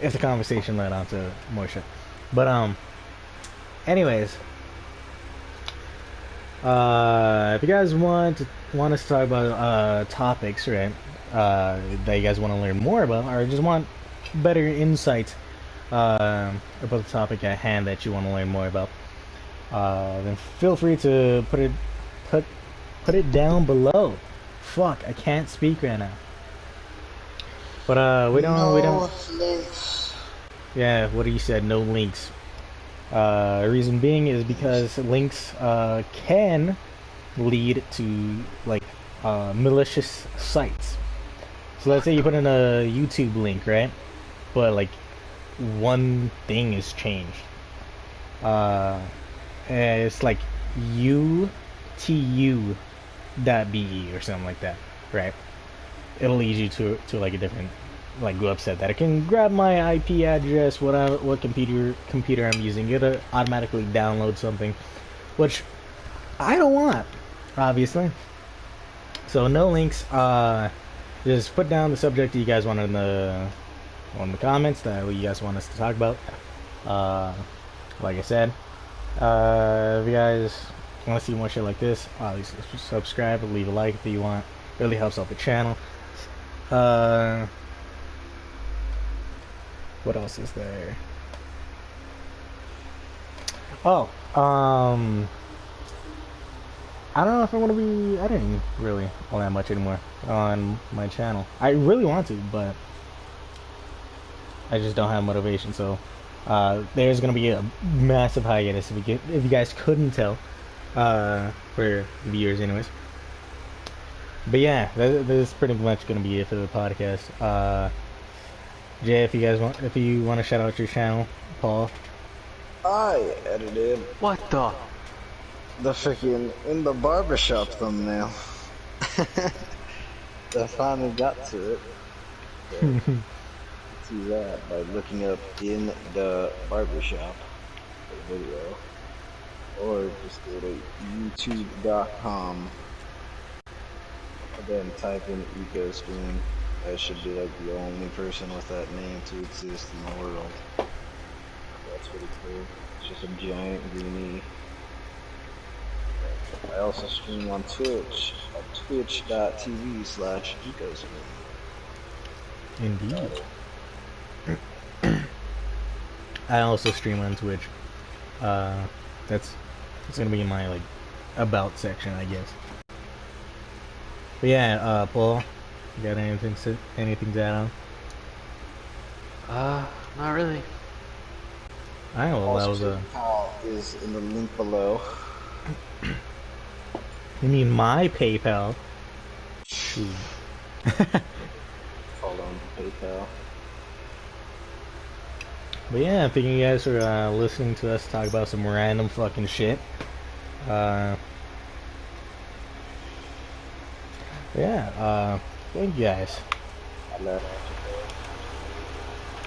if the conversation led on to more shit. But anyways. If you guys want us to talk about topics, right, that you guys want to learn more about, or just want better insight about the topic at hand that you want to learn more about, then feel free to put it down below Fuck, I can't speak right now. But we don't. No links. Yeah, what he said, no links. Reason being is because links can lead to like malicious sites. So let's say you put in a YouTube link, right? But like one thing is changed. Uh, and it's like UTU.be or something like that, right? It'll lead you to like a different like website that it can grab my IP address, what computer I'm using. It'll automatically download something, which I don't want, obviously. So no links. Just put down the subject that you guys want in the comments that you guys want us to talk about. Like I said, if you guys want to see more shit like this, obviously subscribe, leave a like if you want. Really helps out the channel. What else is there? Oh, I don't know if I'm gonna be editing really all that much anymore on my channel. I really want to, but I just don't have motivation. So there's gonna be a massive hiatus if you guys couldn't tell, for the viewers, anyways. But yeah, that is pretty much gonna be it for the podcast. Jay, if you want to shout out your channel, Paul. I edited What the? the freaking in the barbershop thumbnail. I finally got to it. So, see that by looking up in the barbershop video, or just go to youtube.com and then type in EcoStream. I should be like the only person with that name to exist in the world. That's pretty cool. It's just a giant greenie. I also stream on Twitch at twitch.tv/EcoStream. Indeed. I also stream on Twitch. That's gonna be in my like about section, I guess. But yeah, Paul, you got anything to add on? Not really. I know, well, that was a. PayPal is in the link below. You mean my PayPal? Shoot. Hold on, PayPal. But yeah, thank you guys for listening to us talk about some random fucking shit. Yeah, thank you guys. I left.